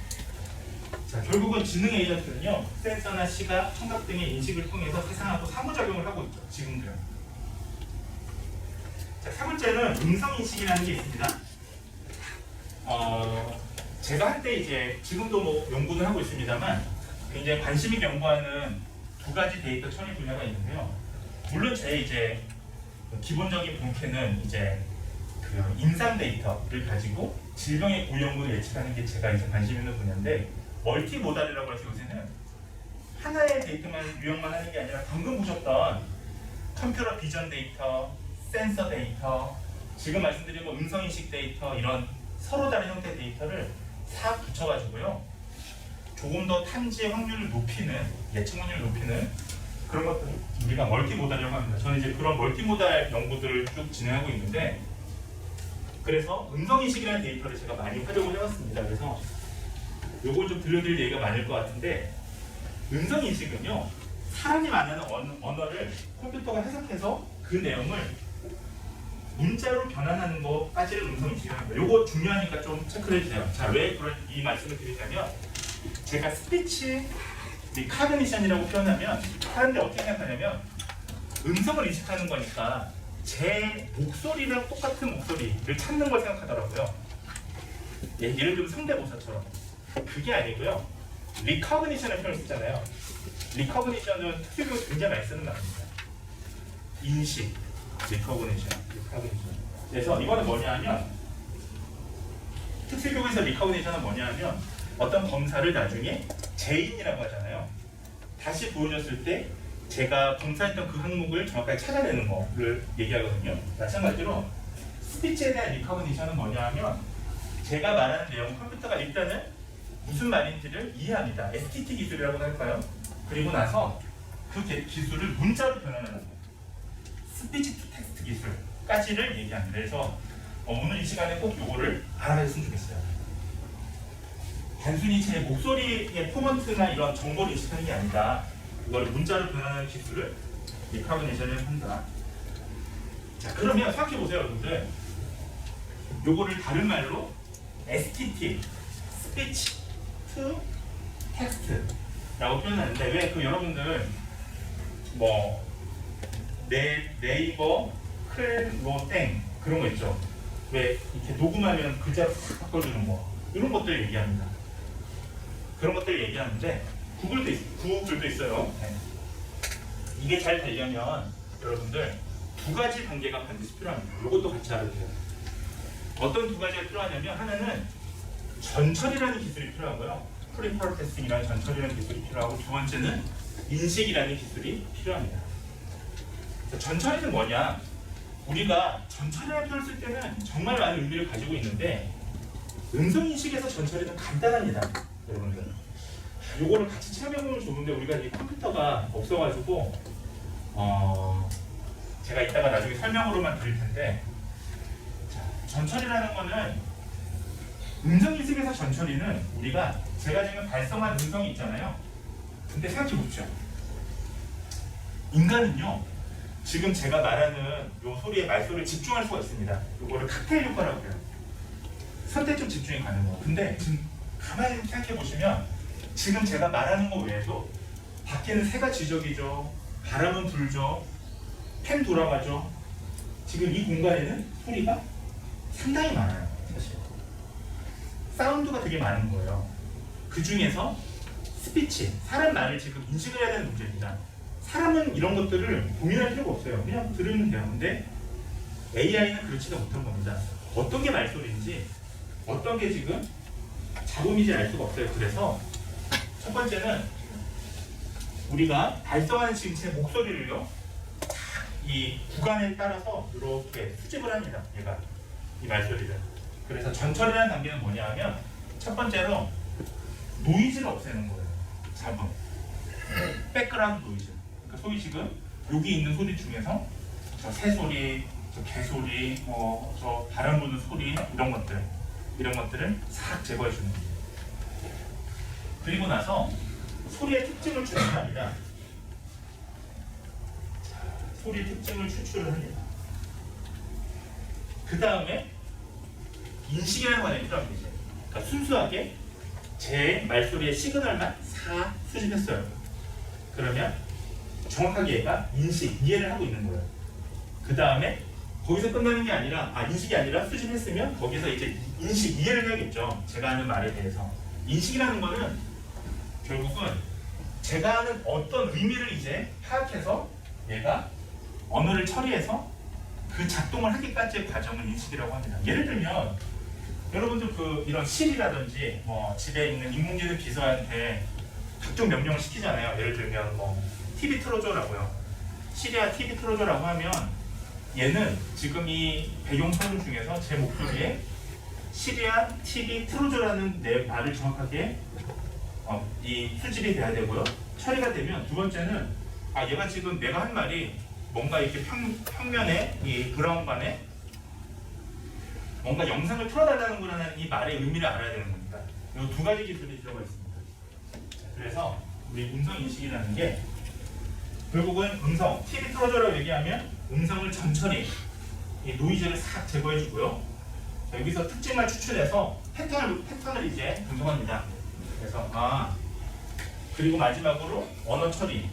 [SPEAKER 1] 자, 결국은 지능 에이전트는요, 센서나 시각, 청각 등의 인식을 통해서 세상하고 상호작용을 하고 있죠. 지금도요. 자, 세 번째는 음성인식이라는 게 있습니다. 제가 한때 이제 지금도 뭐 연구는 하고 있습니다만 굉장히 관심이 연구하는 두 가지 데이터 처리 분야가 있는데요. 물론 제 이제 기본적인 본캐는 이제 그 임상 데이터를 가지고 질병의 고위험군을 예측하는 게 제가 이제 관심 있는 분야인데, 멀티모달이라고 해서 요새는 하나의 데이터만 유형만 하는 게 아니라 방금 보셨던 컴퓨터 비전 데이터, 센서 데이터, 지금 말씀드린 뭐 음성인식 데이터, 이런 서로 다른 형태의 데이터를 싹 붙여가지고요, 조금 더 탐지 확률을 높이는, 예측 확률을 높이는 그런 것들을 우리가 멀티모달이라고 합니다. 저는 이제 그런 멀티모달 연구들을 쭉 진행하고 있는데, 그래서 음성인식이라는 데이터를 제가 많이 활용을 해왔습니다. 그래서 요걸 좀 들려드릴 얘기가 많을 것 같은데, 음성인식은요, 사람이 말하는 언어를 컴퓨터가 해석해서 그 내용을 문자로 변환하는 것까지를 음성인식이라는 거예요. 요거 중요하니까 좀 체크를 해주세요. 자, 왜 이 말씀을 드리냐면, 제가 스피치 리카그니션이라고 표현하면 사람들이 어떻게 생각하냐면 음성을 인식하는 거니까 제 목소리랑 똑같은 목소리를 찾는 걸 생각하더라고요. 예를 들면 성대모사처럼. 그게 아니고요. 리커그니션을 표현 쓰잖아요. 리커그니션은 특유적으로 굉장히 많이 쓰는 말입니다. 인식, 리커그니션. 그래서 이거는 뭐냐 하면, 특수교육에서 리커그니션은 뭐냐 하면, 어떤 검사를 나중에 재인이라고 하잖아요. 다시 보여줬을 때 제가 검사했던 그 항목을 정확하게 찾아내는 거를 얘기하거든요. 마찬가지로 스피치에 대한 리커그니션은 뭐냐 하면, 제가 말하는 내용 컴퓨터가 일단은 무슨 말인지를 이해합니다. STT 기술이라고 할까요? 그리고 나서 그 기술을 문자로 변환하는 거예요. 스피치 투 텍스트 기술까지를 얘기합니다. 그래서 오늘 이 시간에 꼭 이거를 알아냈으면 좋겠어요. 단순히 제 목소리의 포먼트나 이런 정보를 인식하는 게 아니다. 이걸 문자로 변환하는 기술을 리커그니션을 한다. 자, 그러면 생각해 보세요, 여러분들. 요거를 다른 말로 STT, Speech to Text라고 표현하는데 왜 그 여러분들 뭐 네이버 클로땡 그런 거 있죠. 왜 이렇게 녹음하면 글자로 싹 바꿔주는 거 이런 것들 얘기합니다. 그런 것들 얘기하는데 구글도 있어요. 네. 이게 잘 되려면 여러분들 두 가지 단계가 반드시 필요합니다. 이것도 같이 알아주세요. 어떤 두 가지가 필요하냐면 하나는 전철이라는 기술이 필요하고요. 프리프로세싱이라는 전철이라는 기술이 필요하고 두 번째는 인식이라는 기술이 필요합니다. 전처리는 뭐냐? 우리가 전처리라는 표현을 쓸 때는 정말 많은 의미를 가지고 있는데 음성인식에서 전처리는 간단합니다. 여러분들 요거를 같이 체험해보면 좋은데 우리가 이 컴퓨터가 없어가지고 제가 이따가 나중에 설명으로만 드릴 텐데 자, 전처리라는 거는 음성인식에서 전처리는 우리가 제가 지금 발성한 음성이 있잖아요. 근데 생각해보십시오. 인간은요 지금 제가 말하는 요 소리에 말소리에 집중할 수가 있습니다. 요거를 칵테일 효과라고 해요. 선택적 집중이 가능해요. 근데 지금 가만히 생각해 보시면 지금 제가 말하는 거 외에도 밖에는 새가 지저귀죠. 바람은 불죠. 팬 돌아가죠. 지금 이 공간에는 소리가 상당히 많아요. 사실 사운드가 되게 많은 거예요. 그 중에서 스피치, 사람 말을 지금 인식을 해야 되는 문제입니다. 사람은 이런 것들을 고민할 필요가 없어요. 그냥 들으면 돼요. 근데 AI는 그렇지도 못한 겁니다. 어떤 게 말소리인지 어떤 게 지금 잡음인지 알 수가 없어요. 그래서 첫 번째는 우리가 발성하는 지금 제 목소리를요 이 구간에 따라서 이렇게 수집을 합니다. 얘가 이 말소리를. 그래서 전철이라는 단계는 뭐냐 하면 첫 번째로 노이즈를 없애는 거예요. 잡음, 백그라운드 노이즈. 그러니까 소위 지금 여기 있는 소리 중에서 저 새소리, 저 개소리, 저 바람 부는 소리 이런 것들을 싹 제거해 주는 거예요. 그리고 나서 소리의 특징을 추출합니다. 소리의 특징을 추출을 합니다. 그 다음에 인식이라는 과정이 필요합니다. 그러니까 순수하게 제 말소리의 시그널만 싹 수집했어요. 그러면 정확하게 얘가 인식, 이해를 하고 있는 거예요. 그 다음에 거기서 끝나는 게 아니라 인식이 아니라 수집했으면 거기서 이제 인식, 이해를 해야겠죠. 제가 하는 말에 대해서. 인식이라는 거는 결국은 제가 하는 어떤 의미를 이제 파악해서 얘가 언어를 처리해서 그 작동을 하기까지의 과정을 인식이라고 합니다. 예를 들면 여러분들 이런 실이라든지 집에 있는 인공지능 기사한테 각종 명령을 시키잖아요. 예를 들면 TV 틀어줘라고요. 시리아 TV 틀어줘라고 하면 얘는 지금 이 배경 소음 중에서 제 목소리에 시리아 TV 틀어줘라는 내 말을 정확하게 이 수집이 돼야 되고요. 처리가 되면 두 번째는 얘가 지금 내가 한 말이 뭔가 이렇게 평면에 이 브라운관에 뭔가 영상을 틀어달라는 거라는 이 말의 의미를 알아야 되는 겁니다. 이 두 가지 기술이 들어가 있습니다. 그래서 우리 음성 인식이라는 게 결국은 음성, TV 틀어줘라고 얘기하면 음성을 천천히 이 노이즈를 싹 제거해주고요. 여기서 특징을 추출해서 패턴을 이제 분석합니다. 그래서 그리고 마지막으로 언어 처리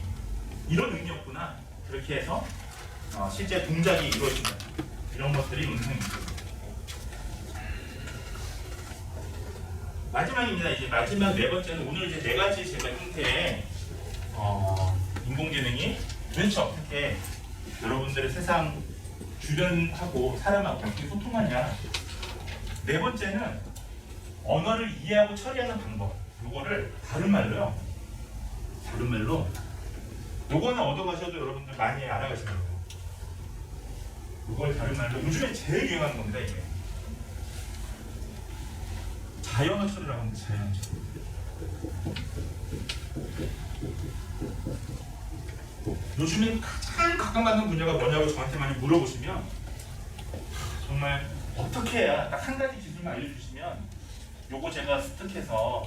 [SPEAKER 1] 이런 의미였구나. 그렇게 해서 실제 동작이 이루어진다. 이런 것들이 음성 인식입니다. 마지막입니다. 이제 마지막 네 번째는 오늘 이제 네 가지 제가 형태의 인공지능이 도대체 어떻게 여러분들의 세상 주변하고 사람하고 어떻게 소통하냐. 네 번째는 언어를 이해하고 처리하는 방법. 요거를 다른 말로 요거는 얻어가셔도 여러분들 많이 알아가시는 거예요. 요걸 다른 말로 요즘에 제일 유행하는 겁니다. 이게 자연어 처리라고 합니다. 자연어 처리. 요즘에 가장 각광받는 분야가 뭐냐고 저한테 많이 물어보시면 정말 어떻게 해야 딱 한 가지 기술만 알려주시면 요거 제가 습득해서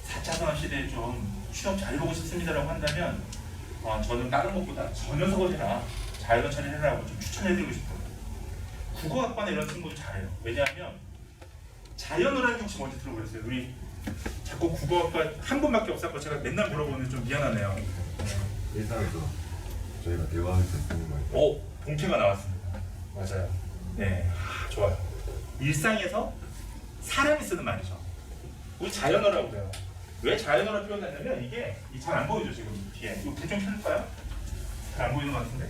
[SPEAKER 1] 4차 산업 시대에 좀 취업 잘 보고 싶습니다라고 한다면 저는 다른 것보다 저 녀석을 해라, 자연어 처리를 해라고 좀 추천해드리고 싶어요. 국어학과나 이런 친구도 잘해요. 왜냐하면 자연어라는 게 혹시 먼저 들어보셨어요? 우리 자꾸 국어학과 한 분밖에 없었고 제가 맨날 물어보는 좀 미안하네요.
[SPEAKER 4] 일상에서 저희가 대화할 때 쓰는 거예요.
[SPEAKER 1] 오, 본캐가 나왔습니다. 맞아요. 네, 좋아요. 일상에서 사람이 쓰는 말이죠. 우리 자연어라고 그래요. 왜 자연어라 표현하냐면 이게 잘 안 보이죠 지금 뒤에. 이거 대충 켜줄까요? 잘 안 보이는 것 같은데.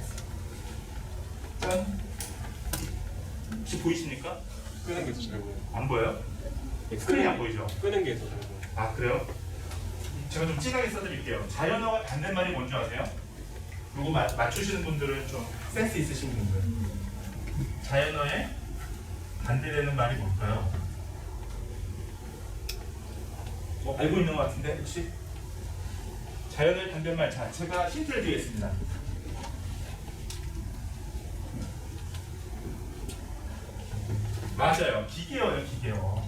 [SPEAKER 1] 짠. 혹시 보이십니까?
[SPEAKER 3] 끄는 게 더 잘 보여요.
[SPEAKER 1] 안 보여요? 스크린이 안 보이죠?
[SPEAKER 3] 끄는 게 더 잘 보여요.
[SPEAKER 1] 아 그래요? 제가 좀 진하게 써드릴게요. 자연어와 반대말이 뭔지 아세요? 그리고 맞추시는 분들은 좀 센스 있으신 분들. 자연어에 반대되는 말이 뭘까요? 뭐 알고 있는 것 같은데 혹시? 자연어의 반대말. 자, 제가 힌트를 드리겠습니다. 맞아요. 기계어요, 기계어.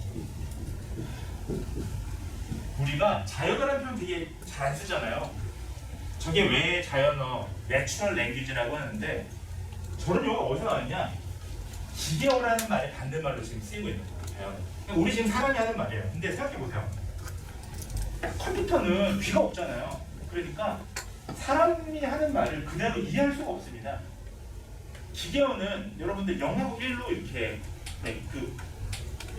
[SPEAKER 1] 우리가 자연어라는 표현 되게 잘 안 쓰잖아요. 저게 왜 자연어, 내추럴 랭귀지라고 하는데 저런 용어가 어디서 나왔냐? 기계어라는 말의 반대말로 지금 쓰이고 있는 거예요. 자연어. 그러니까 우리 지금 사람이 하는 말이에요. 근데 생각해보세요. 컴퓨터는 귀가 없잖아요. 그러니까 사람이 하는 말을 그대로 이해할 수가 없습니다. 기계어는 여러분들 0하고 1로 이렇게 그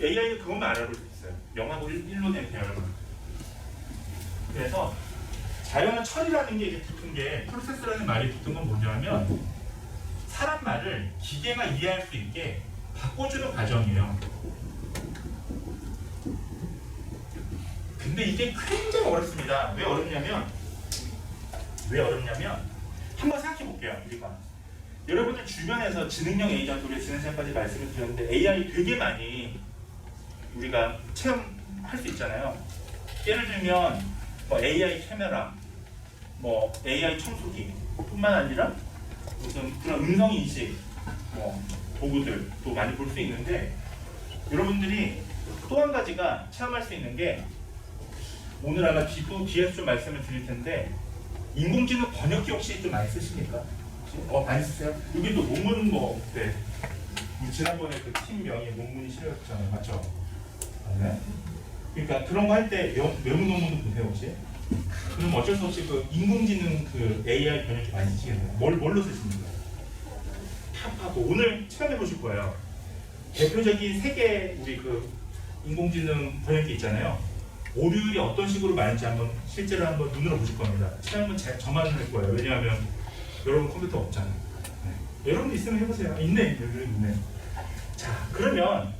[SPEAKER 1] AI는 그것만 알아볼 수 있어요. 0하고 1로 된 배열을. 그래서 자연어 처리라는 게 이제 붙은 게 프로세스라는 말이 붙은 건 뭐냐면 사람 말을 기계가 이해할 수 있게 바꿔주는 과정이에요. 근데 이게 굉장히 어렵습니다. 왜 어렵냐면 한번 생각해 볼게요. 우리가 여러분들 주변에서 지능형 에이전트, 우리 지난 시간까지 말씀을 드렸는데 AI 되게 많이 우리가 체험할 수 있잖아요. 예를 들면 뭐 AI 카메라, 뭐 AI 청소기 뿐만 아니라 무슨 그런 음성 인식 뭐 도구들도 많이 볼 수 있는데 여러분들이 또 한 가지가 체험할 수 있는 게 오늘 아마 뒤에서 좀 말씀을 드릴 텐데 인공지능 번역기 혹시 좀 많이 쓰십니까? 많이 쓰세요? 여기 또 논문 뭐 네. 지난번에 그 팀명이 논문이 실렸잖아요, 맞죠? 네. 그러니까 그런 거 할 때 외국 논문도 보세요 혹시? 그럼 어쩔 수 없이 그 인공지능 그 AI 번역기 많이 쓰시겠네요. 뭘로 쓰십니까? 탑하고 오늘 체험해 보실 거예요. 대표적인 세계 우리 그 인공지능 번역기 있잖아요. 오류율이 어떤 식으로 많은지 한번 실제로 한번 눈으로 보실 겁니다. 체험은 저만 할 거예요. 왜냐하면 여러분 컴퓨터 없잖아요. 네. 여러분도 있으면 해보세요. 있네, 여기 있네. 자, 그러면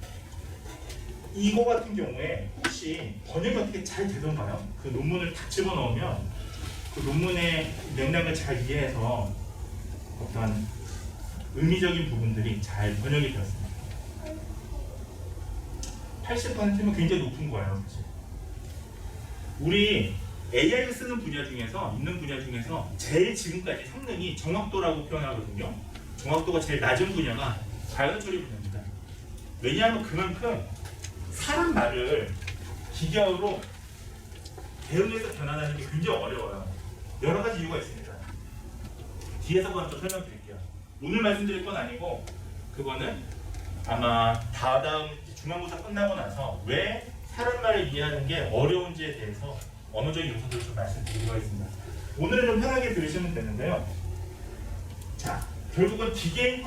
[SPEAKER 1] 이거 같은 경우에 혹시 번역이 어떻게 잘 되던가요? 그 논문을 딱 집어넣으면 그 논문의 맥락을 잘 이해해서 어떤 의미적인 부분들이 잘 번역이 되었습니다. 80%면 굉장히 높은 거예요. 사실. 우리 AI를 쓰는 분야 중에서 제일 지금까지 성능이 정확도라고 표현하거든요. 정확도가 제일 낮은 분야가 자연어 처리 분야입니다. 왜냐하면 그만큼 사람 말을 기계어로 대응해서 변환하는 게 굉장히 어려워요. 여러 가지 이유가 있습니다. 뒤에서 그건 또 설명드릴게요. 오늘 말씀드릴 건 아니고 그거는 아마 다음 중간고사 끝나고 나서 왜 사람 말을 이해하는 게 어려운지에 대해서 언어적인 요소들을 좀 말씀드리도록 하겠습니다. 오늘은 좀 편하게 들으시면 되는데요. 자, 결국은 기계인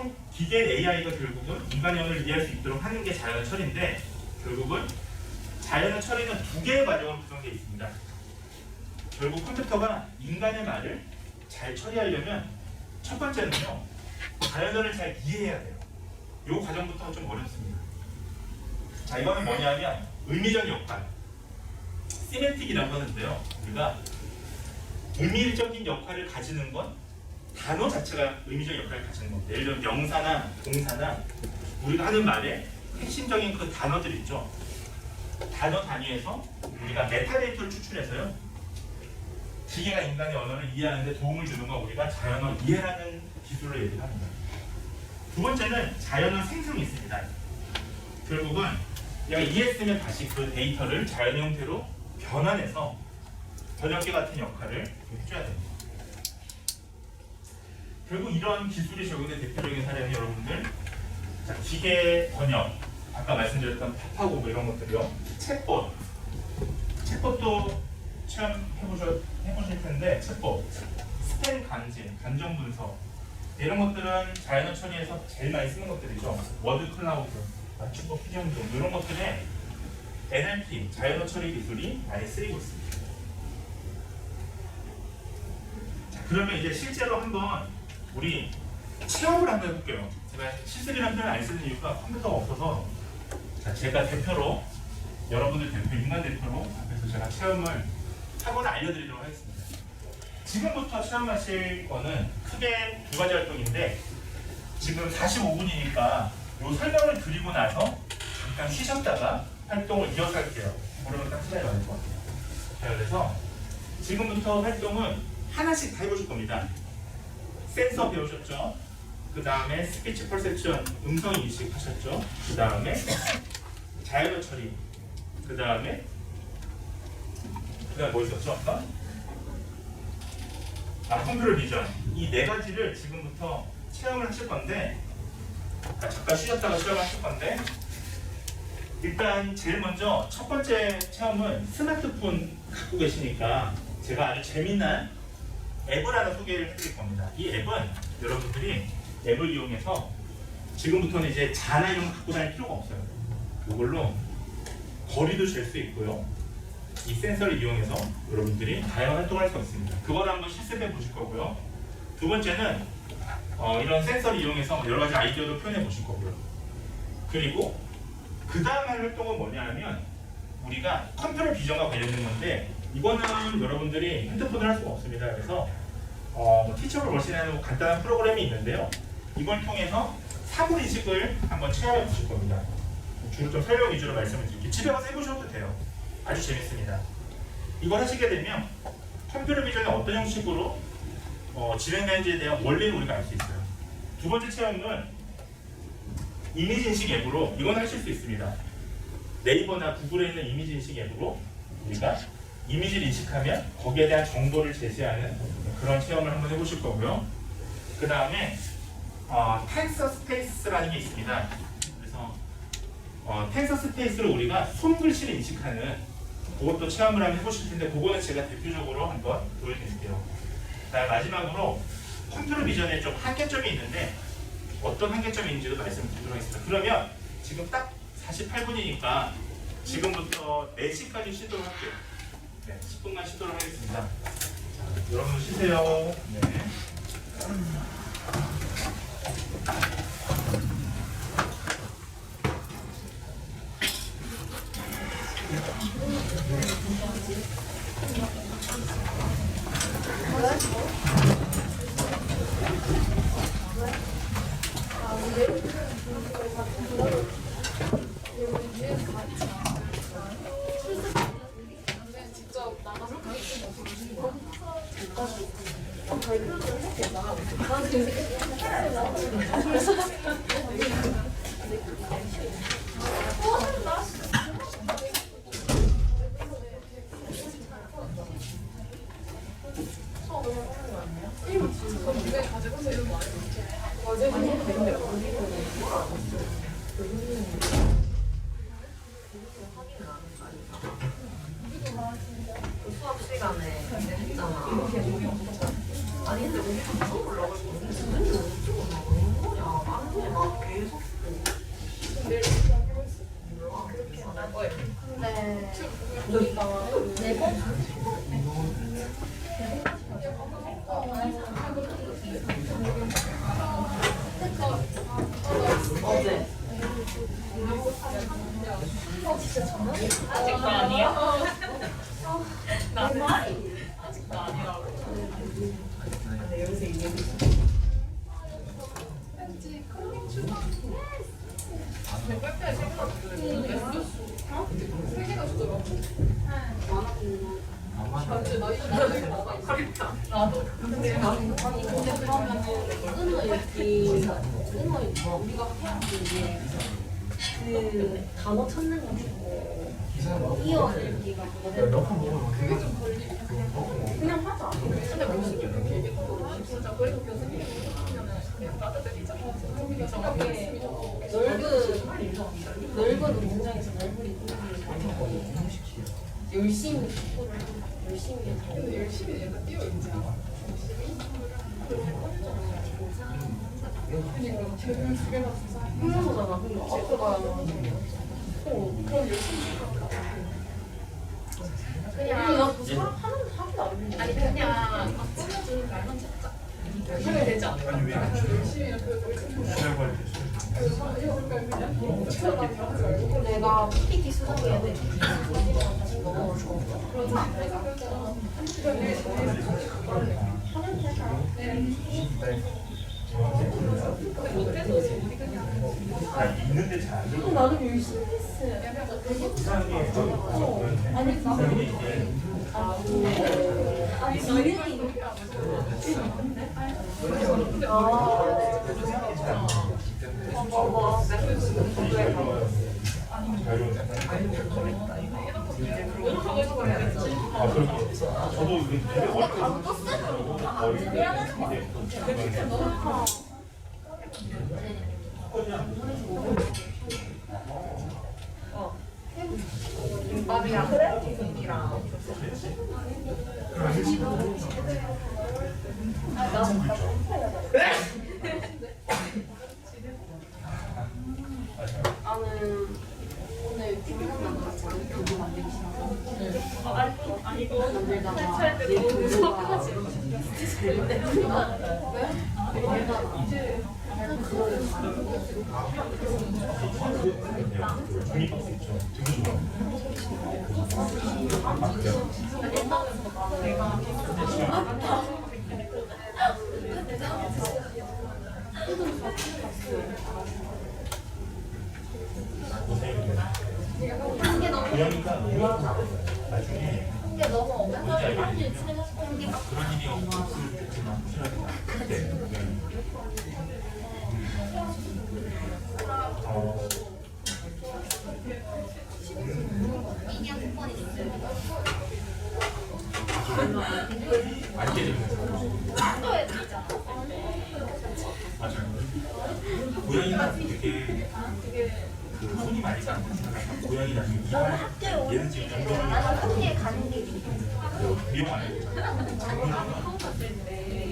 [SPEAKER 1] AI가 결국은 인간의 언어를 이해할 수 있도록 하는 게 자연어 처리인데 결국은 자연어 처리는 두 개의 과정으로 구성되어 있습니다. 결국 컴퓨터가 인간의 말을 잘 처리하려면 첫 번째는요. 자연어를 잘 이해해야 돼요. 이 과정부터 좀 어렵습니다. 자, 이거는 뭐냐면 의미적 역할, 시멘틱이라고 하는데요. 우리가 의미적인 역할을 가지는 건 단어 자체가 의미적 역할을 가지는 겁니다. 예를 들면 명사나 동사나 우리가 하는 말에 핵심적인 그 단어들 있죠. 단어 단위에서 우리가 메타데이터를 추출해서요. 기계가 인간의 언어를 이해하는 데 도움을 주는 건 우리가 자연어 이해라는 기술을 얘기를 합니다. 두 번째는 자연어 생성이 있습니다. 결국은 얘가 이해했으면 다시 그 데이터를 자연 형태로 변환해서 번역기 같은 역할을 해줘야 됩니다. 결국 이런 기술이 적용된 대표적인 사례는 여러분들 자, 기계 번역, 아까 말씀드렸던 팝하고 뭐 이런 것들이요. 챗봇도 체험해보실 텐데 챗봇, 스팸 감지, 감정 분석 이런 것들은 자연어 처리에서 제일 많이 쓰는 것들이죠. 워드 클라우드, 맞춤법 수정 등 이런 것들에 NLP, 자연어 처리 기술이 많이 쓰이고 있습니다. 자, 그러면 이제 실제로 한번 우리 체험을 한번 해볼게요. 제가 시술이라는 표현 안 쓰는 이유가 컴퓨터가 없어서 자, 제가 대표로 여러분들 대표, 인간 대표로 앞에서 제가 체험을 하거나 알려드리도록 하겠습니다. 지금부터 체험하실 거는 크게 두 가지 활동인데 지금 45분이니까 이 설명을 드리고 나서 잠깐 쉬셨다가 활동을 이어서 할게요. 그러면 딱 시간이 맞을 것 같아요. 자, 그래서 지금부터 활동은 하나씩 다 해보실 겁니다. 센서 배우셨죠? 그 다음에 스피치 퍼셉션, 음성 인식 하셨죠? 그 다음에 자연어 처리, 그 다음에 뭐 있었죠? 아까? 컴퓨터 비전. 이 네 가지를 지금부터 체험을 하실 건데 잠깐 쉬셨다가 체험하실 건데 일단 제일 먼저 첫 번째 체험은 스마트폰 갖고 계시니까 제가 아주 재미난 앱을 하나 소개를 해드릴 겁니다. 이 앱은 여러분들이 앱을 이용해서 지금부터는 이제 자나 이런 거 갖고 다닐 필요가 없어요. 이걸로 거리도 잴 수 있고요. 이 센서를 이용해서 여러분들이 다양한 활동을 할 수 있습니다. 그걸 한번 실습해 보실 거고요. 두 번째는 이런 센서를 이용해서 여러 가지 아이디어도 표현해 보실 거고요. 그리고 그 다음 할 활동은 뭐냐 하면 우리가 컴퓨터 비전과 관련된 건데 이거는 여러분들이 핸드폰을 할 수가 없습니다. 그래서 티처블 머신이라는 간단한 프로그램이 있는데요. 이걸 통해서 사물 인식을 한번 체험해 보실 겁니다. 주로 좀 설명 위주로 말씀을 드릴게요. 집에 가서 해보셔도 돼요. 아주 재밌습니다. 이걸 하시게 되면 컴퓨터 비전이 어떤 형식으로 진행되는지에 대한 원리를 우리가 알 수 있어요. 두 번째 체험은 이미지 인식 앱으로 이건 하실 수 있습니다. 네이버나 구글에 있는 이미지 인식 앱으로 우리가 이미지를 인식하면 거기에 대한 정보를 제시하는 그런 체험을 한번 해보실 거고요. 그 다음에 텐서 스페이스라는 게 있습니다. 그래서 텐서 스페이스로 우리가 손글씨를 인식하는 그것도 체험을 한번 해보실 텐데 그거는 제가 대표적으로 한번 보여드릴게요. 자, 마지막으로 컴퓨터 비전에 좀 한계점이 있는데 어떤 한계점이 있는지도 말씀드리도록 하겠습니다. 그러면 지금 딱 48분이니까 지금부터 4시까지 쉬도록 할게요. 네, 10분간 쉬도록 하겠습니다. 자, 여러분 쉬세요. 네.
[SPEAKER 2] 수업 시간에 했잖아. 아니 근데 우리 방송 올라가지고 근데 왜 이쪽으로 나가는 거냐? 안돼나 계속 내일 몰라. 그렇게 안 할 거예요. 근데 우리가 네번 어제 진짜 전화?
[SPEAKER 5] 아직도 아니야?
[SPEAKER 2] 나는
[SPEAKER 5] 아직도 아니라고.
[SPEAKER 2] 근데 여기서 얘기해.
[SPEAKER 5] 나도.
[SPEAKER 2] 근데 그러면 우리가 해야 하는 그 단어 찾는 거고 이어내기가 그게 좀 걸리고 그냥 하자. 근데 무슨 이렇게 진짜 그래도 교수님이 하면은 넓은 운동장에서 넓은 열심히 축구를 열심히 해서
[SPEAKER 6] 근데 열심히 약간 뛰어 있지 않아? 그러니까 제대로 두개나
[SPEAKER 2] 힘들잖아. 근데 축구가
[SPEAKER 6] 그럼 열심히
[SPEAKER 2] 그냥 나그 사람 하기도 안 돼.
[SPEAKER 5] 아니 그냥 찍어주는 말만 찾자. 하면 되지 않을까?
[SPEAKER 1] 아니 왜 안 줘?
[SPEAKER 6] 열심히 그
[SPEAKER 1] 수혈 할때 수혈.
[SPEAKER 2] 내가 PT 수상해야 돼. 다시 넣어서.
[SPEAKER 1] 아 있는데 잘 안 들어.
[SPEAKER 2] 나도 열심히 했어.
[SPEAKER 1] 이상하게
[SPEAKER 2] 아니
[SPEAKER 1] 이상하게 이게
[SPEAKER 2] 아니 너는
[SPEAKER 1] 아 그렇게 저도 이게 되게 어릴 때
[SPEAKER 2] 김밥이랑 튀김이랑 나는 오늘 뒷면만 같이 교도 만들기 싫어서
[SPEAKER 5] 아니 이거
[SPEAKER 2] 만들다가
[SPEAKER 5] 탈출할 때 너무 무서워가지고.
[SPEAKER 1] 종이박스 있죠. 되게 좋아. 고양이가 나중에
[SPEAKER 2] 이게 너무 오면
[SPEAKER 1] 뭔지 알겠지? 그런 일이 없을 때지만 그때 안 깨지는 맞아요. 고양이가 되게 그 손이 많이 가는 거지. 고양이 나중에 이발 얘는 지금 연결을
[SPEAKER 2] 학교에 가는 길이
[SPEAKER 1] 미용 안 해도 되잖아.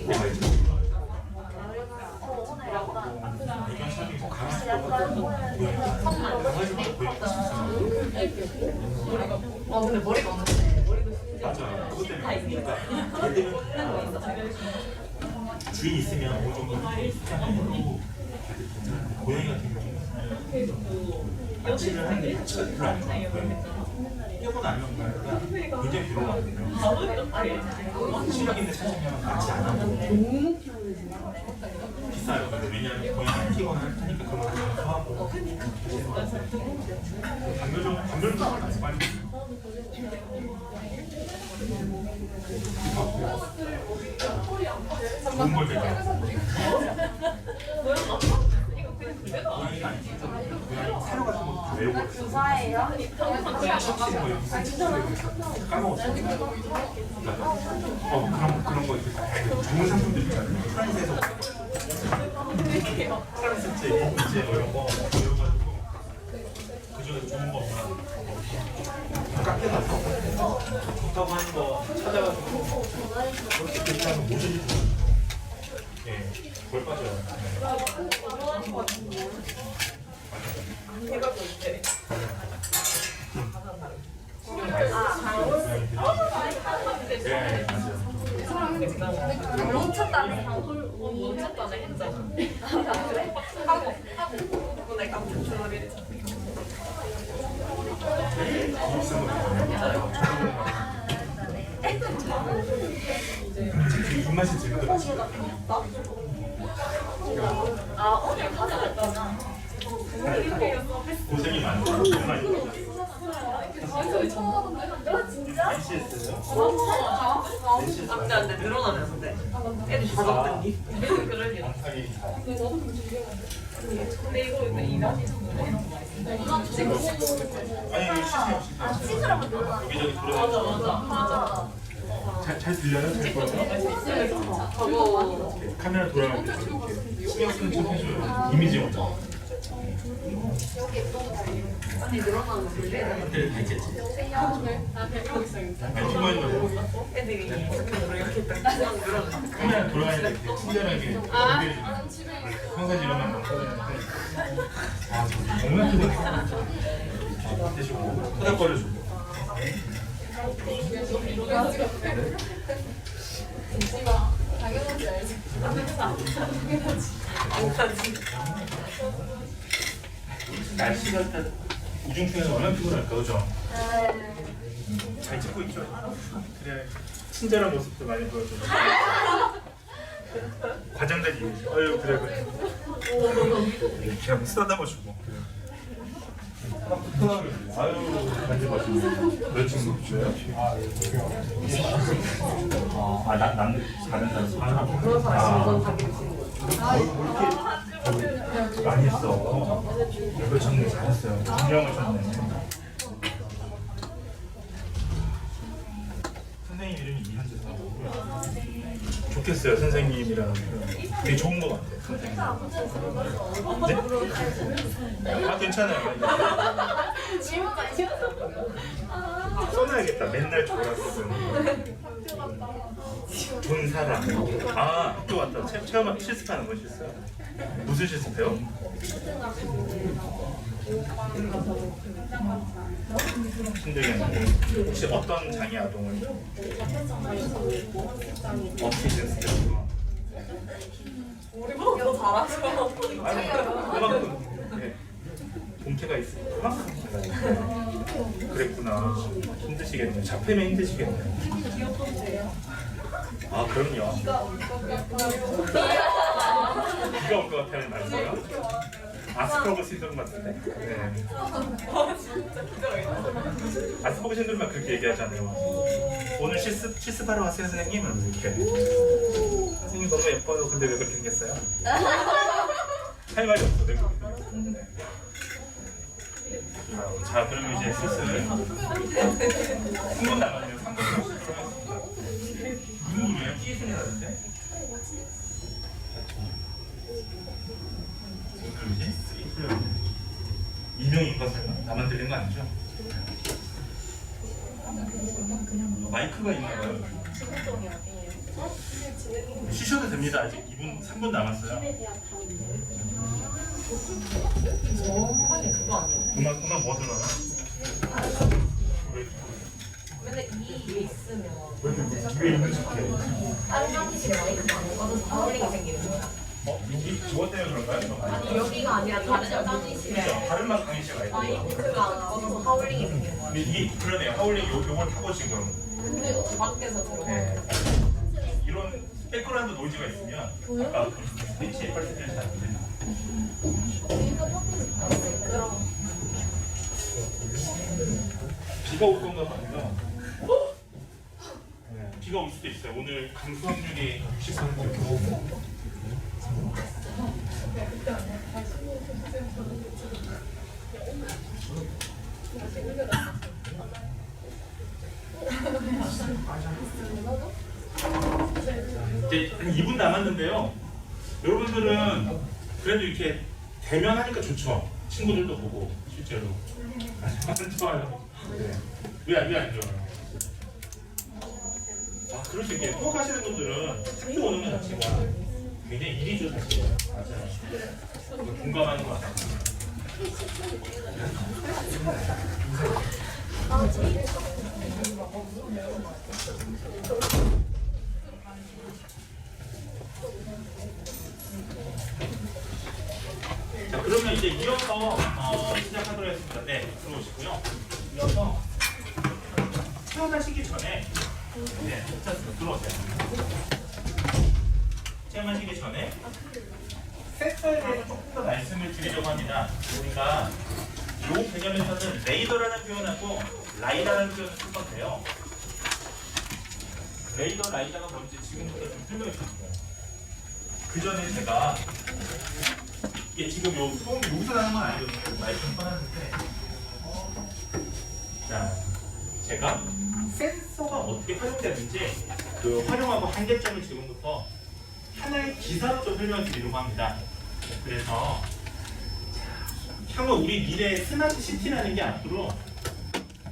[SPEAKER 1] 내가 이제
[SPEAKER 2] 오늘 약간
[SPEAKER 1] 애견 샵이 뭐 강아지도 고양이 강아지도 고양이
[SPEAKER 2] 근데 머리가 없는데
[SPEAKER 1] 맞아. 그것 때문에 그러니까 걔 때문에 주인 있으면 어느 정도 하고 고양이 같은 경우는 아침을 하는데 아침가 별로 안 좋아요. 일본 아니면 고양이가 굉장히 괴로워하거든요. 실력인데 찾으면 같이 안 하고 비싸요. 근데 왜냐하면 고양이 키거나 하니까 그런 거 소하고 감별도 같이 빨리 좋은 걸 배가 고양이가 아니지. 고양이 사료 같은 거 외우고
[SPEAKER 2] 주사예요?
[SPEAKER 1] 까먹었어. 그런 거 있을 때 좋은 상품들 있잖아요. 프란스에서 프란스제, 미국제 이런 거 배워가지고 그중에 좋은 거 카페 가서 좋다고 하는 거 찾아가지고 그렇게 괜찮은 모델이 예, 그걸 빠져요. 네, 맞아요.
[SPEAKER 2] 멈췄다네.
[SPEAKER 5] 멈췄다네 했잖아.
[SPEAKER 2] 하고 내가 조절을
[SPEAKER 1] 입맛이 들것 같아요.
[SPEAKER 2] 오늘 가져갔잖아.
[SPEAKER 1] 고생이 많아요. 정말
[SPEAKER 2] 진짜?
[SPEAKER 1] NCS에서
[SPEAKER 2] 안돼 늘어나면서인데 애들 다 잡던니
[SPEAKER 5] 그럴 일.
[SPEAKER 1] 방탄이
[SPEAKER 5] 근데 이거 근데 이나지
[SPEAKER 1] 아니 시스템
[SPEAKER 2] 시스라고 늘어나.
[SPEAKER 1] 여기저기
[SPEAKER 5] 맞아
[SPEAKER 1] 돌아다니고
[SPEAKER 5] 맞아.
[SPEAKER 1] 잘 들려요? 잘 보여요?
[SPEAKER 2] 저거
[SPEAKER 1] 카메라 돌아가면서 이렇게 신경 쓰는 척 해줘요. 이미지 먼저.
[SPEAKER 2] 아니 늘어나는 거 들리네.
[SPEAKER 1] 애들 다 있겠지.
[SPEAKER 6] 아, 배우고 있어요.
[SPEAKER 1] 아니 피곤했는데
[SPEAKER 2] 애들이 이렇게 딱 늘어나.
[SPEAKER 1] 카메라 돌아가니까 이렇게 친절하게
[SPEAKER 6] 아,
[SPEAKER 1] 건드려주고
[SPEAKER 6] 집에
[SPEAKER 1] 평상시 이러면 너무 서운했는데 아 저기 정말 피곤해. 드시고 토닥거려주고.
[SPEAKER 6] 집아 당연하지 알지.
[SPEAKER 1] 날씨가 딱 우중충해서 얼마나 피곤할까 그죠? 잘 찍고 있죠? 그래 친절한 모습도 많이 보여줘. 과장된 이미지. 어유 그래 그래. 이렇게 한번 쓰다듬어주고. 아유 만져봐주고. 몇 친구 줘요? 남들 다른 사람.
[SPEAKER 2] 그런 사람 완전 사귀는 친구.
[SPEAKER 1] 많이 했어. 이걸 정리 잘했어요. 분명을 줬네. 선생님 이름이 이현주라고. 좋겠어요. 선생님이라는 표현. 되게 좋은 것 같아요. 선생님. 네? 아 괜찮아요. 써놔야겠다. 맨날 졸았음. 본 사람. 아 학교 왔다. 체험 실습하는 거 실습. 무슨 실습해요? 힘들겠는데 혹시 어떤 장애 아동을? 어티즘 스펙트럼.
[SPEAKER 2] 우리보다 더 잘하죠.
[SPEAKER 1] 아니 그만큼 네. 동태가 있으니까 그만큼 제가 그랬구나. 힘드시겠네요. 잡히면 힘드시겠네요. 아 그럼요. 비가 올 것 같다는 말이에요. 아스퍼거 신드롬 같은데. 네. 아스퍼거 신드롬만 그렇게 얘기하잖아요. 오늘 실습하러 왔어요 선생님? 이렇게. 선생님 너무 예뻐요. 근데 왜 그렇게 생겼어요? 할 말이 없어. 네. 자 그러면 이제 슬슬 3분 남았네요. 3분 남았어요. 누구예요? 피해소리 나는데? 누구지? 이명인가 설마? 나만 들리는 거 아니죠? 마이크가 있나봐요. 쉬셔도 됩니다. 아직 2분, 3분 남았어요.
[SPEAKER 2] 정말 그거 아니야?
[SPEAKER 1] 음악 뭐 들어요?
[SPEAKER 2] 근데 이 있으면
[SPEAKER 1] 왜 뒤에 있는 척해?
[SPEAKER 2] 다른 형식이 마이크가 안 꺼져서 파울링이 생기는 거야.
[SPEAKER 1] 여기 저것 때문에 그런가요?
[SPEAKER 2] 아니 여기가 아니라 다른 형식이
[SPEAKER 1] 그렇죠. 다른 맛 강의실 마이크.
[SPEAKER 2] 마이크가 안 꺼져서 파울링이 생기는 거야.
[SPEAKER 1] 근데 이게 그러네요. 하울링 요걸 타고 지금
[SPEAKER 2] 근데 밖에서 들어가.
[SPEAKER 1] 네. 이런 백그라운드 노이즈가 있으면 아까 그 스피치 8%를 잘 안 되나? 비가 올 건가 봐요. 네, 비가 올 수도 있어요. 오늘 강수 확률이 63%. 이제 한 2분 남았는데요. 여러분들은 그래도 이렇게 대면하니까 좋죠. 친구들도 보고 실제로. 안 좋아요. 네. 왜안 좋아요? 아 그렇죠. 이렇게 토크하시는 분들은 학교 오는 것 자체가 굉장히 일이죠 사실. 맞아요. 공감하는 것 같아요. 자 그러면 이제 이어서 시작하도록 하겠습니다. 네 들어오시고요. 이어서 체험하시기 전에 네 괜찮습니다. 들어오세요. 체험하시기 전에 센서에 대해서 조금 더 말씀을 드리려고 합니다. 우리가 이 개념에서는 레이더라는 표현하고 라이다라는 표현을 쓸 건데요. 레이더, 라이다가 뭔지 지금부터 좀 설명해 드릴게요. 그 전에 제가 이게 지금 요 소음이 여기서 나는 건 아니거든요. 마이크 좀 꺼놨는데 자 제가 센서가 어떻게 활용되는지 그 활용하고 한계점을 지금부터 하나의 기사로 좀 설명을 드리려고 합니다. 그래서 향후 우리 미래의 스마트 시티라는 게 앞으로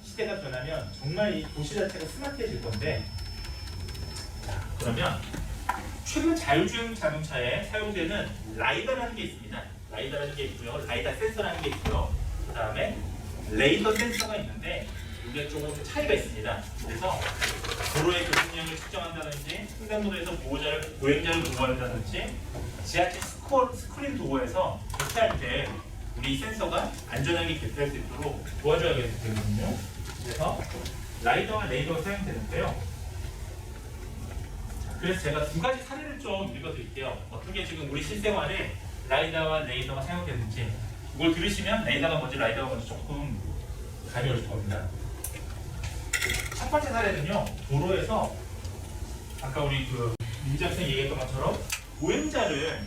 [SPEAKER 1] 시대가 변하면 정말 이 도시 자체가 스마트해질 건데, 자, 그러면 최근 자율주행 자동차에 사용되는 라이다라는 게 있습니다. 라이다라는 게 있고요. 라이다 센서라는 게 있고요. 그 다음에 레이더 센서가 있는데 이게 조금 차이가 있습니다. 그래서 도로의 교통량을 측정한다든지 횡단보도에서 보행자를 보호한다든지 지하철 스크린 도어에서 교차할 때 우리 센서가 안전하게 교차할 수 있도록 도와줘야 되거든요. 그래서 라이더와 레이더가 사용되는데요. 자, 그래서 제가 두 가지 사례를 좀 읽어드릴게요. 어떻게 지금 우리 실생활에 라이더와 레이더가 사용되는지, 이걸 들으시면 레이더가 뭔지 라이더가 뭔지 조금 감이 올 겁니다. 첫 번째 사례는요, 도로에서 아까 우리 그 민지학생 얘기했던 것처럼 보행자를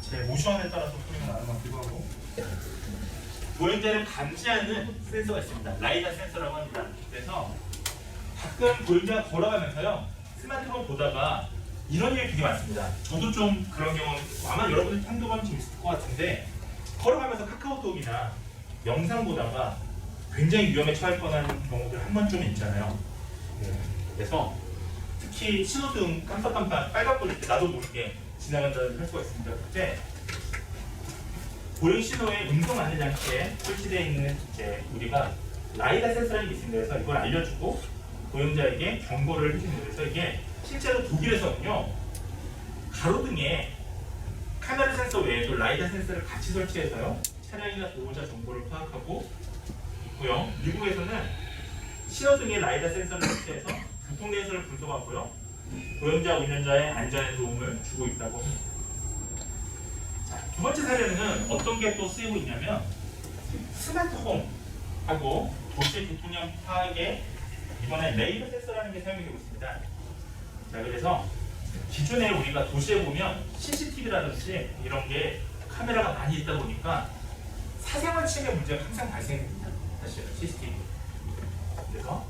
[SPEAKER 1] 제 모션에 따라서 소리가 나는 것 같기도 하고, 보행자를 감지하는 센서가 있습니다. 라이다 센서라고 합니다. 그래서 가끔 보행자가 걸어가면서요, 스마트폰 보다가 이런 일이 되게 많습니다. 저도 좀 그런 경우, 아마 여러분들 한두 번쯤 있을 것 같은데, 걸어가면서 카카오톡이나 영상 보다가 굉장히 위험에 처할 뻔한 경우들 한 번쯤은 있잖아요. 그래서 특히 신호등 깜빡깜빡 빨간불일 때 나도 모르게 지나간다는 할 수가 있습니다. 그때 보행 신호에 음성 안내 장치에 설치되어 있는 이제 우리가 라이다 센서라는 게 있습니다. 그래서 이걸 알려주고 보행자에게 경고를 해줍니다. 그래서 이게 실제로 독일에서는요, 가로등에 카메라 센서 외에도 라이다 센서를 같이 설치해서요, 차량이나 보호자 정보를 파악하고 있고요. 미국에서는 신호등에 라이다 센서를 설치해서 교통 den서를 분석하고요, 보행자 운전자의 안전에 도움을 주고 있다고 합니다. 자, 두 번째 사례는 어떤 게 또 쓰이고 있냐면 스마트홈하고 도시 교통량 파악에 이번에 레이더 센서라는 게 사용되고 있습니다. 자, 그래서 기존에 우리가 도시에 보면 CCTV라든지 이런 게 카메라가 많이 있다 보니까 사생활 침해 문제가 항상 발생됩니다. 사실 CCTV. 그래서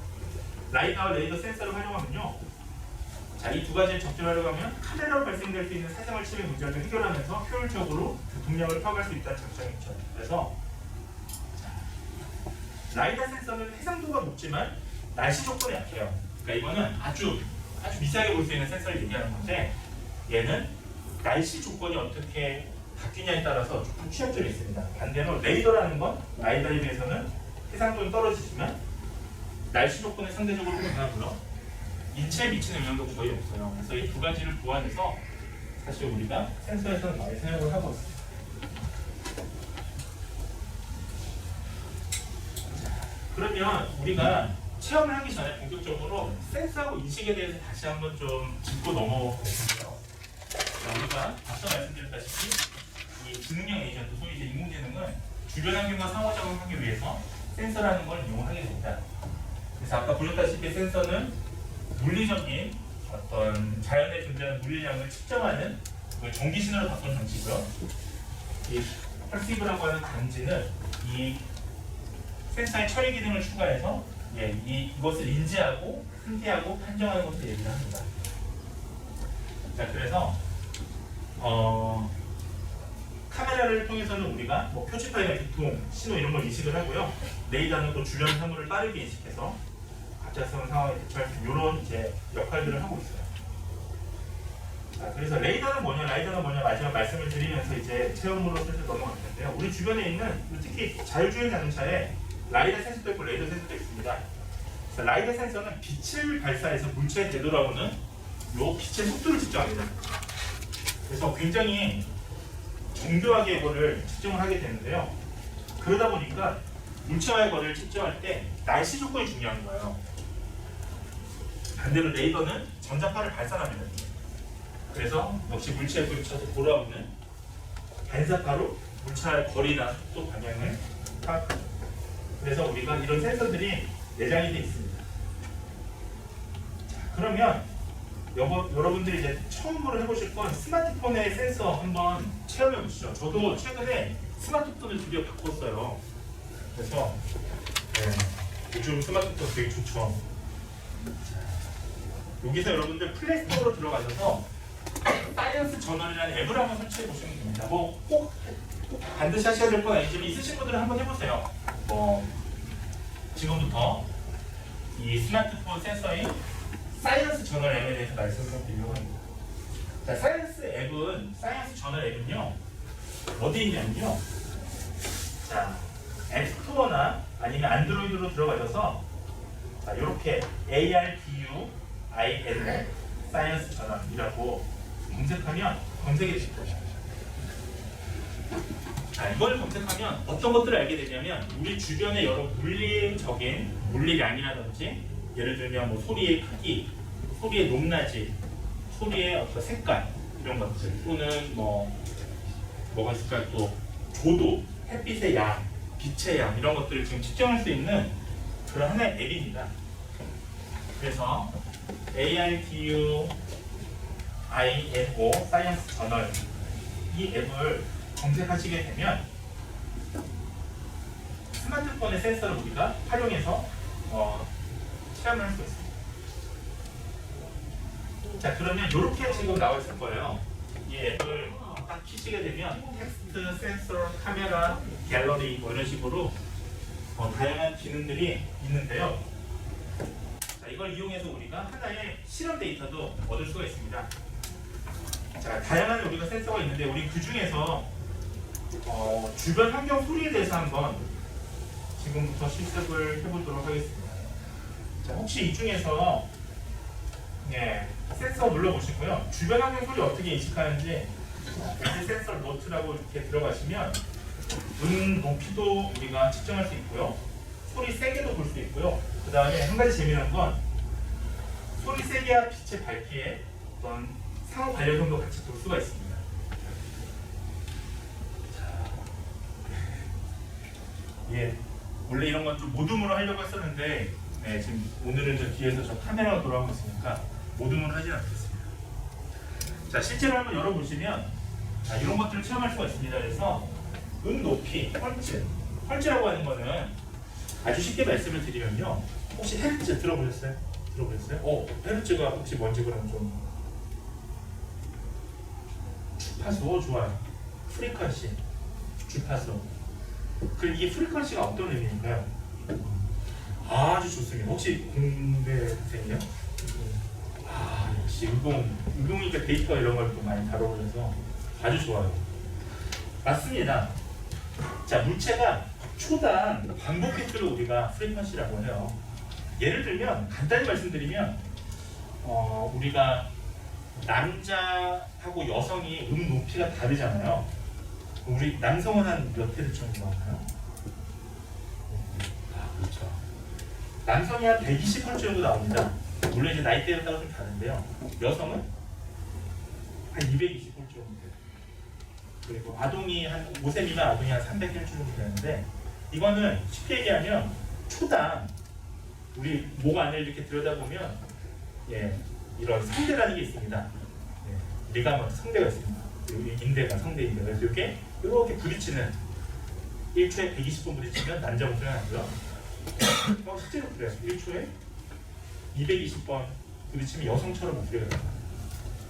[SPEAKER 1] 라이다와 레이더 센서를 활용하면요, 자, 이 두 가지를 적절하려고 하면 카메라로 발생될 수 있는 사생활 침해 문제를 해결하면서 효율적으로 교통량을 파악할 수 있다는 장점이 있죠. 그래서 라이다 센서는 해상도가 높지만 날씨 조건에 약해요. 그러니까 이거는 아주 미세하게 볼 수 있는 센서를 얘기하는 건데, 얘는 날씨 조건이 어떻게 바뀌냐에 따라서 조금 취약점이 있습니다. 반대로 레이더라는 건 라이다에 비해서는 해상도는 떨어지지만 날씨 조건에 상대적으로 강하고요, 인체에 미치는 영향도 거의 없어요. 그래서 이 두 가지를 보완해서 사실 우리가 센서에서는 많이 사용을 하고 있습니다. 그러면 우리가 체험을 하기 전에 본격적으로 센서하고 인식에 대해서 다시 한번 좀 짚고 넘어갈 텐데요. 우리가 앞서 말씀드렸다시피 이 지능형 에이전트, 소위 이제 인공지능은 주변 환경과 상호작용하기 위해서 센서라는 걸 이용하게 됩니다. 그래서 아까 보셨다시피 센서는 물리적인 어떤 자연에 존재하는 물리량을 측정하는 그 전기 신호를 바꾸는 장치고요. 이 퍼시브라고 하는 감지는 이 센서의 처리 기능을 추가해서 이것을 인지하고 상기하고 판정하는 것을 얘기를 합니다. 자, 그래서 카메라를 통해서는 우리가 뭐 표지판이나 교통, 신호 이런 걸 인식을 하고요. 레이더는 또 주변 사물을 빠르게 인식해서 갑작스러운 상황에 대처할 수 있는 이런 이제 역할들을 하고 있어요. 자, 그래서 레이더는 뭐냐, 라이더는 뭐냐 마지막 말씀을 드리면서 이제 체험으로 슬슬 넘어갈 텐데요. 우리 주변에 있는 특히 자율주행 자동차에 라이더 센서도 있고 레이더 센서도 있습니다. 그래서 라이더 센서는 빛을 발사해서 물체에 되돌아오는 요 빛의 속도를 측정합니다. 그래서 굉장히 정교하게 이거를 측정을 하게 되는데요. 그러다 보니까 물체와의 거리를 측정할 때 날씨 조건이 중요한 거예요. 반대로 레이더는 전자파를 발산합니다. 그래서 역시 물체에 부딪혀서 돌아오는 반사파로 물체와의 거리나 속도 방향을 파악합니다. 그래서 우리가 이런 센서들이 내장이 되어 있습니다. 자, 그러면 여러분들이 이제 처음으로 해보실 건 스마트폰의 센서 한번 체험해 보시죠. 저도 최근에 스마트폰을 드디어 바꿨어요. 그래서 요즘 스마트폰 되게 좋죠. 자, 여기서 여러분들 플레이스토어로 들어가셔서 사이언스 저널이라는 앱을 한번 설치해 보시면 됩니다. 뭐 꼭 반드시 하셔야 될 건 아니지만 있으신 분들은 한번 해보세요. 뭐 지금부터 이 스마트폰 센서인 사이언스 저널 앱에 대해서 말씀을 좀 드리려고 합니다. 자, 사이언스 저널 앱은요 어디 있냐면요. 자, 앱스토어나 아니면 안드로이드로 들어가셔서 자, 이렇게 ARDUINO 사이언스 저널이라고 검색하면 검색해 주실 거예요. 자, 이걸 검색하면 어떤 것들을 알게 되냐면 우리 주변의 여러 물리적인 물리량이라든지 예를 들면 뭐 소리의 크기, 소리의 높낮이, 소리의 어떤 색깔 이런 것들 또는 뭐가 있을까요? 또 조도, 햇빛의 양, 빛의 양 이런 것들을 지금 측정할 수 있는 그런 하나의 앱입니다. 그래서 ARDUINO 사이언스 저널 이 앱을 검색하시게 되면 스마트폰의 센서를 우리가 활용해서 체험을 할 수 있습니다. 자, 그러면 이렇게 지금 나와 있을 거예요. 이 앱을 딱 키시게 되면 텍스트, 센서, 카메라, 갤러리 뭐 이런 식으로 다양한 기능들이 있는데요. 자, 이걸 이용해서 우리가 하나의 실험 데이터도 얻을 수가 있습니다. 자, 다양한 우리가 센서가 있는데 우리 그 중에서 주변 환경 소리에 대해서 한번 지금부터 실습을 해보도록 하겠습니다. 자, 혹시 이 중에서 센서 눌러보시고요. 주변 환경 소리 어떻게 인식하는지 센서 노트라고 이렇게 들어가시면 음 높이도 우리가 측정할 수 있고요. 소리 세게도 볼 수 있고요. 그 다음에 한 가지 재미난 건 소리 세게와 빛의 밝기의 어떤 상호 관련성도 같이 볼 수가 있습니다. 예, 원래 이런 건 좀 모둠으로 하려고 했었는데 지금 오늘은 저 뒤에서 저 카메라가 돌아가고 있으니까 모둠으로 하진 않겠습니다. 자, 실제로 한번 열어보시면 자, 이런 것들을 체험할 수가 있습니다. 그래서 높이, 헐츠라고 하는 거는 아주 쉽게 말씀을 드리면요. 혹시 헤르츠 들어보셨어요? 헤르츠가 혹시 뭔지 그럼 좀 주파수 좋아요. 프리퀀시, 주파수. 이게 프리퀀시가 어떤 의미인가요? 아주 좋습니다. 혹시 공대생이요? 역시 의공이니까 데이터 이런 걸 또 많이 다뤄보셔서 아주 좋아요. 맞습니다. 자, 물체가 초당 반복 횟수를 우리가 프리퀀시라고 해요. 예를 들면 간단히 말씀드리면 우리가 남자하고 여성이 높이가 다르잖아요. 우리 남성은 한 몇 헤르츠 정도 나오나요? 그렇죠. 남성이 한 120Hz 정도 나옵니다. 물론 이제 나이대에 따라 좀 다른데요. 여성은 한 220Hz 정도 돼요. 그리고 아동이 한 5세 미만 아동이 한 300Hz 정도 되는데 이거는 쉽게 얘기하면 초당 우리 목 안을 이렇게 들여다보면 이런 성대라는 게 있습니다. 리가먼트 성대가 있습니다. 여기 인대가 성대인데 그래서 이렇게 부딪히는 1초에 120번 부딪히면 남자 목소리가 나고요. 실제로 그래요. 1초에 220번 부딪히면 여성처럼 목소리가 나요.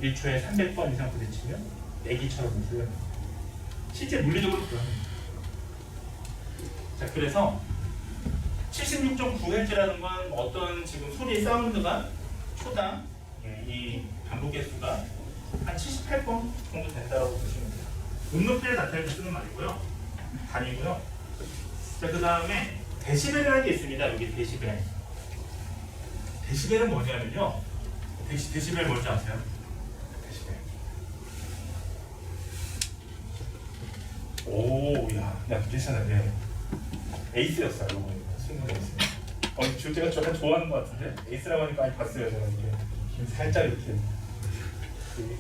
[SPEAKER 1] 1초에 300번 이상 부딪히면 애기처럼 목소리가 나요. 실제 물리적으로 그럽니다. 자, 그래서 76.9Hz라는 건 어떤 지금 소리 사운드가 초당 이 반복 개수가 한 78번 정도 된다고 보시면 돼요. 높이를 나타낼 때 쓰는 말이고요. 단위고요. 자, 그 다음에 데시벨이라는 게 있습니다. 여기 데시벨. 데시벨은 뭐냐면요. 데시벨 뭔지 아세요? 데시벨. 오, 야, 괜찮아요. 에이스였어요. 이거 승무원 에이스. 제가 저랑 좋아하는 것 같은데 에이스라고 하니까 많이 봤어요. 제가 이게 살짝 이렇게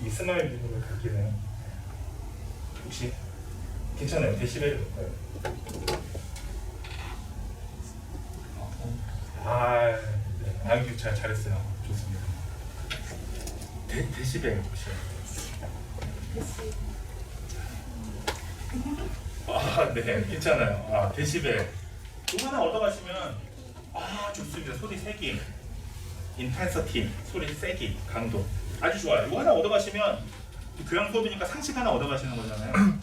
[SPEAKER 1] 이 스마일 부분을 갖기네요. 혹시 괜찮아요? 데시벨이 볼까요? 네. 잘했어요. 좋습니다. 데시벨 혹시? 네, 괜찮아요. 데시벨. 이거 하나 얻어가시면 좋습니다. 소리 세기, 인텐서티, 소리 세기, 강도 아주 좋아요. 이거 하나 얻어가시면 교양 수업이니까 상식 하나 얻어가시는 거잖아요.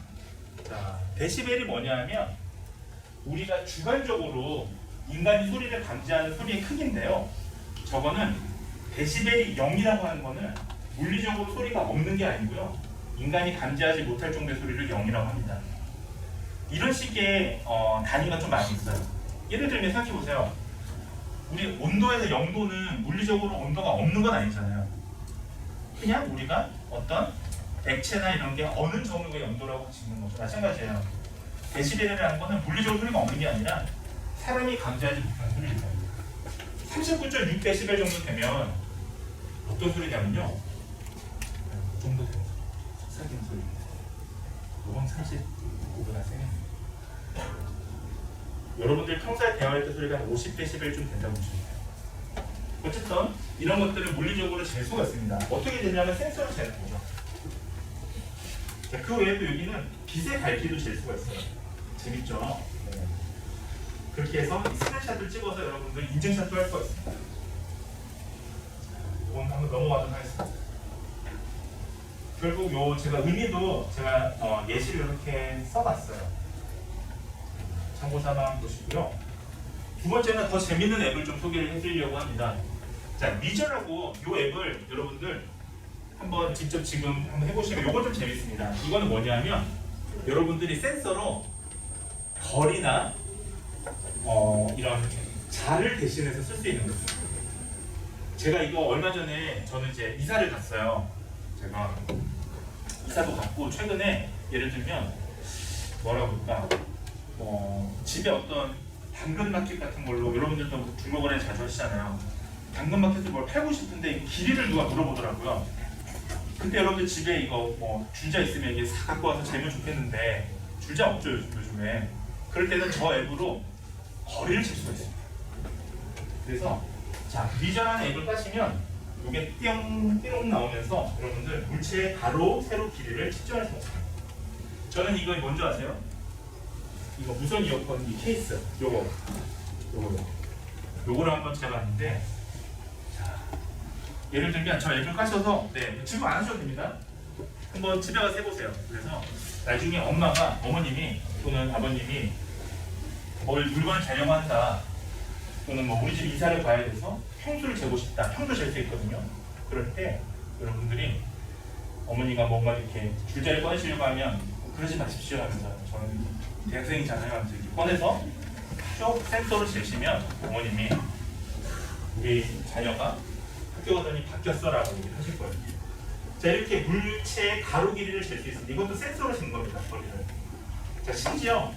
[SPEAKER 1] 자, 데시벨이 뭐냐 하면 우리가 주관적으로 인간이 소리를 감지하는 소리의 크기인데요. 저거는 데시벨이 0이라고 하는 거는 물리적으로 소리가 없는 게 아니고요. 인간이 감지하지 못할 정도의 소리를 0이라고 합니다. 이런 식의 단위가 좀 많이 있어요. 예를 들면 생각해보세요. 우리 온도에서 0도는 물리적으로 온도가 없는 건 아니잖아요. 그냥 우리가 어떤 액체나 이런 게 어느 정도의 영도라고 짓는 거죠. 마찬가지예요. 데시벨이라는 거는 물리적으로 소리가 없는 게 아니라 사람이 감지하지 못하는 소리입니다. 39.6 데시벨 정도 되면 어떤 소리냐면요. 이 정도 되는 속삭이는 소리입니다. 이건 39보다 세요. 여러분들 평소에 대화할 때 소리가 한 50데시벨 좀 된다고 보시면 돼요. 어쨌든 이런 것들을 물리적으로 잴 수가 있습니다. 어떻게 되냐면 센서로 재는 거죠. 자, 그 외에도 여기는 빛의 밝기도 잴 수가 있어요. 재밌죠? 네. 그렇게 해서 이 스크린샷을 찍어서 여러분들 인증샷도 할 수가 있습니다. 이건 한번 넘어가도록 하겠습니다. 결국 요 제가 의미도 제가 예시를 이렇게 써봤어요. 참고삼아 보시고요. 두 번째는 더 재밌는 앱을 좀 소개를 해드리려고 합니다. 자, 미저라고 이 앱을 여러분들 한번 직접 지금 한번 해보시면 이거 좀 재밌습니다. 이거는 뭐냐면 여러분들이 센서로 벌이나 이런 자를 대신해서 쓸 수 있는 거죠. 제가 이거 얼마 전에 저는 이제 이사를 갔어요. 제가 이사도 갔고 최근에 예를 들면 뭐라 그럴까 집에 어떤 당근마켓 같은 걸로 여러분들도 중고거래 자주 하시잖아요. 당근마켓에서 뭘 팔고 싶은데 길이를 누가 물어보더라고요. 그때 여러분들 집에 이거 줄자 있으면 이게 싹 갖고 와서 재면 좋겠는데 줄자 없죠 요즘에. 그럴 때는 저 앱으로 거리를 잴 수가 있습니다. 그래서 자, 미저라는 앱을 까시면 이게 띠용 나오면서 여러분들 물체의 가로, 세로 길이를 측정할 수가 있습니다. 저는 이거 뭔지 아세요? 이거 무선 이어폰 이 케이스 요거를 한번 제가 봤는데, 자, 예를 들면 저 앱을 까셔서 지금 안 하셔도 됩니다. 한번 집에 가서 해보세요. 그래서 나중에 어머님이 또는 아버님이 물건을 자령한다 또는 우리 집 이사를 가야 돼서 평수를 재고 싶다. 평도 잴 수 있거든요. 그럴 때 여러분들이 어머니가 뭔가 이렇게 줄자를 꺼내시려고 하면 그러지 마십시오 하면서, 저는 대학생이잖아요 하면서 이렇게 꺼내서 쭉 센서로 재시면 어머님이 우리 자녀가 학교 가더니 바뀌었어라고 하실 거예요. 자, 이렇게 물체의 가로 길이를 잴 수 있습니다. 이것도 센서로 잰 겁니다. 거리를. 자, 심지어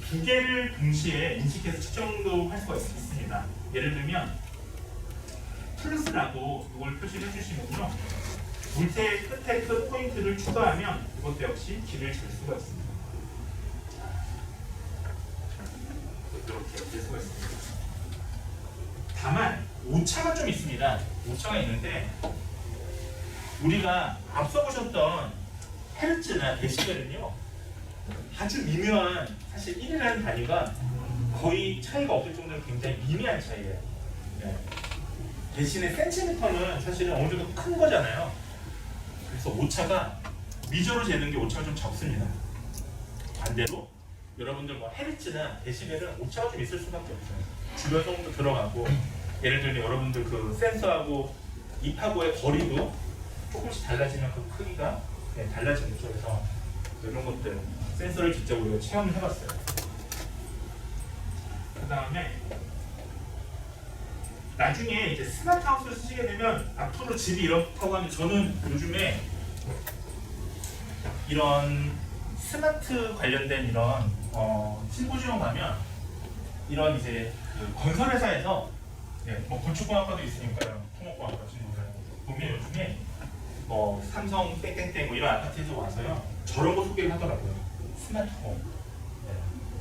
[SPEAKER 1] 두 개를 동시에 인식해서 측정도 할 수가 있습니다. 예를 들면 플러스라고 이걸 표시를 해주시면요, 물체의 끝에 끝 포인트를 추가하면 이것도 역시 길을 잴 수가 있습니다. 이렇게 잴 수가 있습니다. 다만 오차가 좀 있습니다. 오차가 있는데 우리가 앞서 보셨던 헤르츠나 데시벨은요, 아주 미묘한, 사실 1이라는 단위가 거의 차이가 없을 정도로 굉장히 미미한 차이예요. 네. 대신에 센티미터는 사실은 어느 정도 큰 거잖아요. 그래서 오차가 미저로 재는 게 오차가 좀 적습니다. 반대로 여러분들 헤르츠나 데시벨은 오차가 좀 있을 수밖에 없어요. 주변 소음도 들어가고, 예를 들면 여러분들 그 센서하고 입하고의 거리도 조금씩 달라지면 그 크기가 달라지는 거죠. 그래서 이런 것들 센서를 직접 우리가 체험을 해봤어요. 그 다음에 나중에 이제 스마트 하우스를 쓰시게 되면 앞으로 집이 이렇다고 하면, 저는 요즘에 이런 스마트 관련된 이런 심포지엄 가면 이런 이제 그 건설회사에서 건축공학과도 있으니까요. 토목공학과 친구들 보면 요즘에 삼성 땡땡땡 이런 아파트에서 와서요 저런 거 소개를 하더라고요. 스마트홈.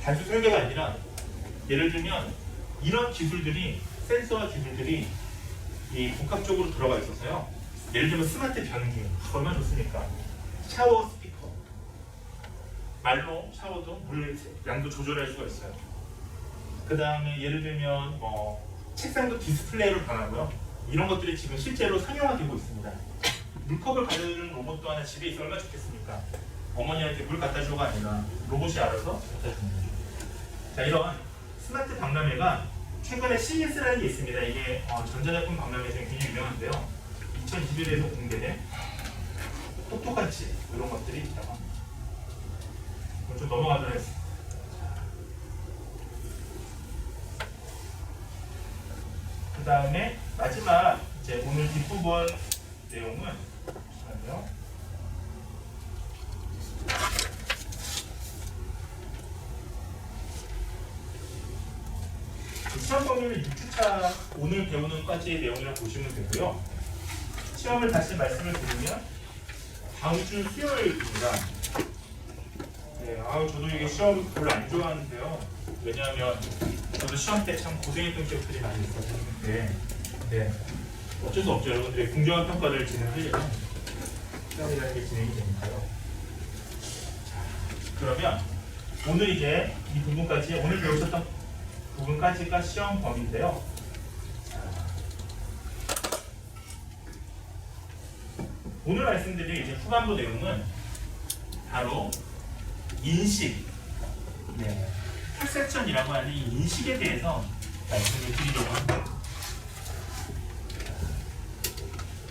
[SPEAKER 1] 단순 설계가 아니라 예를 들면 이런 기술들이, 센서와 기술들이 이 복합적으로 들어가 있어서요. 예를 들면 스마트 변기 얼마나 좋습니까? 샤워 스피커, 말로 샤워도 물 양도 조절할 수가 있어요. 그 다음에 예를 들면 책상도 디스플레이로 변하고요. 이런 것들이 지금 실제로 상용화되고 있습니다. 물컵을 가져주는 로봇도 하나 집에 있으면 얼마나 좋겠습니까? 어머니한테 물 갖다 주고가 아니라 로봇이 알아서 갖다 주는 거죠. 자, 이런 스마트 박람회가 최근에 CES라는 게 있습니다. 이게 전자제품 박람회 중에 굉장히 유명한데요. 2021년에서 공개된 똑똑한 집 이런 것들이 있다고 합니다. 좀 넘어가도록 하겠습니다. 그 다음에 마지막 이제 오늘 뒷부분 내용은 잠시만요. 시험 범위는 6주차 오늘 배우는 과제의 내용이라고 보시면 되고요. 시험을 다시 말씀을 드리면 다음 주 수요일입니다. 네, 저도 이게 시험 별로 안 좋아하는데요. 왜냐하면 저도 시험 때 참 고생했던 기억들이 많이 있었는데, 네, 어쩔 수 없죠. 여러분들이 공정한 평가를 진행하려면 시험이라는 게 진행이 되니까요. 자, 그러면 오늘 이제 이 부분까지 오늘 배우셨던 부분까지가 시험 범위인데요. 오늘 말씀드릴 이제 후반부 내용은 바로 인식, 퍼셉션이라고 하는 이 인식에 대해서 말씀을 드리려고 합니다.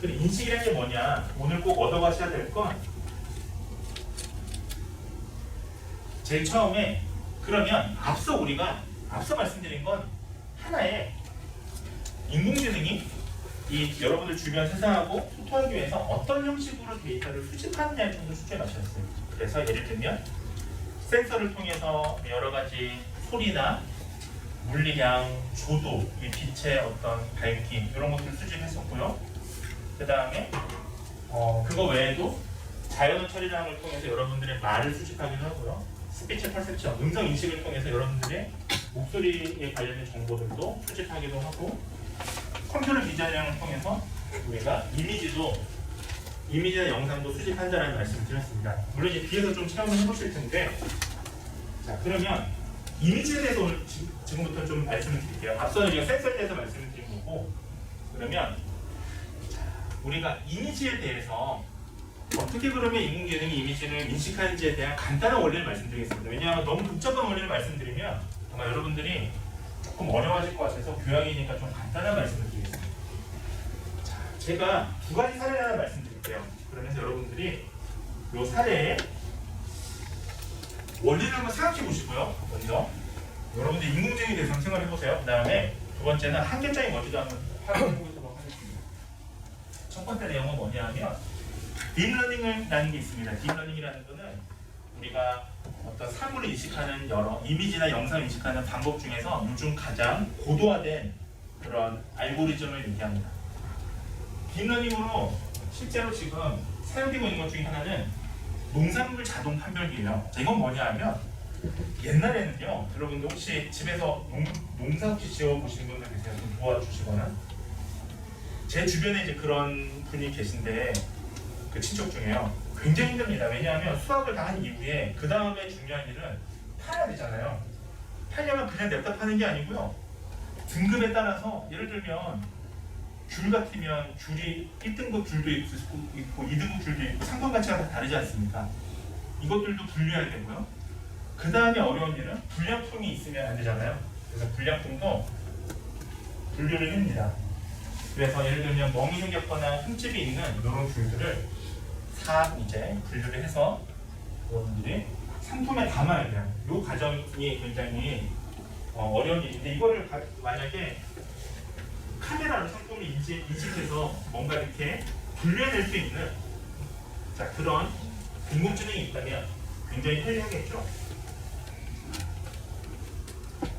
[SPEAKER 1] 그리고 인식이라는 게 뭐냐? 오늘 꼭 얻어가셔야 될 건 제일 처음에 그러면 앞서 말씀드린 건 하나의 인공지능이 이 여러분들 주변 세상하고 소통하기 위해서 어떤 형식으로 데이터를 수집하느냐에 좀 더 초점을 맞췄어요. 그래서 예를 들면 센서를 통해서 여러 가지 소리나 물리량, 조도, 이 빛의 어떤 밝기 이런 것들을 수집했었고요. 그 다음에 그거 외에도 자연어 처리량을 통해서 여러분들의 말을 수집하기도 하고요. 스피치 퍼셉션, 음성 인식을 통해서 여러분들의 목소리에 관련된 정보들도 수집하기도 하고, 컴퓨터 디자인을 통해서 우리가 이미지나 영상도 수집한다는 말씀을 드렸습니다. 물론 이제 뒤에서 좀 체험을 해보실 텐데, 자, 그러면 이미지에 대해서 오늘 지금부터 좀 말씀을 드릴게요. 앞서는 우리가 센서에 대해서 말씀을 드린 거고, 그러면 우리가 이미지에 대해서 어떻게 그러면 인공지능이 이미지를 인식하는지에 대한 간단한 원리를 말씀드리겠습니다. 왜냐하면 너무 복잡한 원리를 말씀드리면 아마 여러분들이 조금 어려워질 것 같아서 교양이니까 좀 간단한 말씀을 드리겠습니다. 자, 제가 두 가지 사례를 하나 말씀드릴게요. 그러면서 여러분들이 이 사례의 원리를 한번 생각해 보시고요. 먼저 여러분들 인공지능에 대해서 생각을 해보세요. 그 다음에 두 번째는 한계적인 원리도 한번 활용해 보도록 하겠습니다. 첫 번째 내용은 뭐냐면 딥러닝이라는 게 있습니다. 딥러닝이라는 거는 우리가 어떤 사물을 인식하는 여러 이미지나 영상을 인식하는 방법 중에서 요즘 가장 고도화된 그런 알고리즘을 얘기합니다. 딥러닝으로 실제로 지금 사용되고 있는 것 중에 하나는 농산물 자동 판별기예요. 자, 이건 뭐냐 하면 옛날에는요, 여러분들 혹시 집에서 농사 혹시 지어보신 분들 계세요? 좀 도와주시거나. 제 주변에 이제 그런 분이 계신데 그 친척 중에요. 굉장히 힘듭니다. 왜냐하면 수확을 다 한 이후에 그 다음에 중요한 일은 팔아야 되잖아요. 팔려면 그냥 냅다 파는 게 아니고요. 등급에 따라서 예를 들면 귤 같으면 귤이 1등급 귤도 있고 2등급 귤도 있고 상품 가치가 다 다르지 않습니까? 이것들도 분류해야 되고요. 그 다음에 어려운 일은 불량품이 있으면 안 되잖아요. 그래서 불량품도 분류를 합니다. 그래서 예를 들면 멍이 생겼거나 흠집이 있는 이런 귤들을 이제 분류를 해서 여러분들이 상품에 담아야 돼요. 이 과정이 굉장히 어려운 일인데, 이거를 만약에 카메라로 상품을 인식해서 뭔가 이렇게 분류해낼 수 있는 그런 인공지능이 있다면 굉장히 편리하겠죠.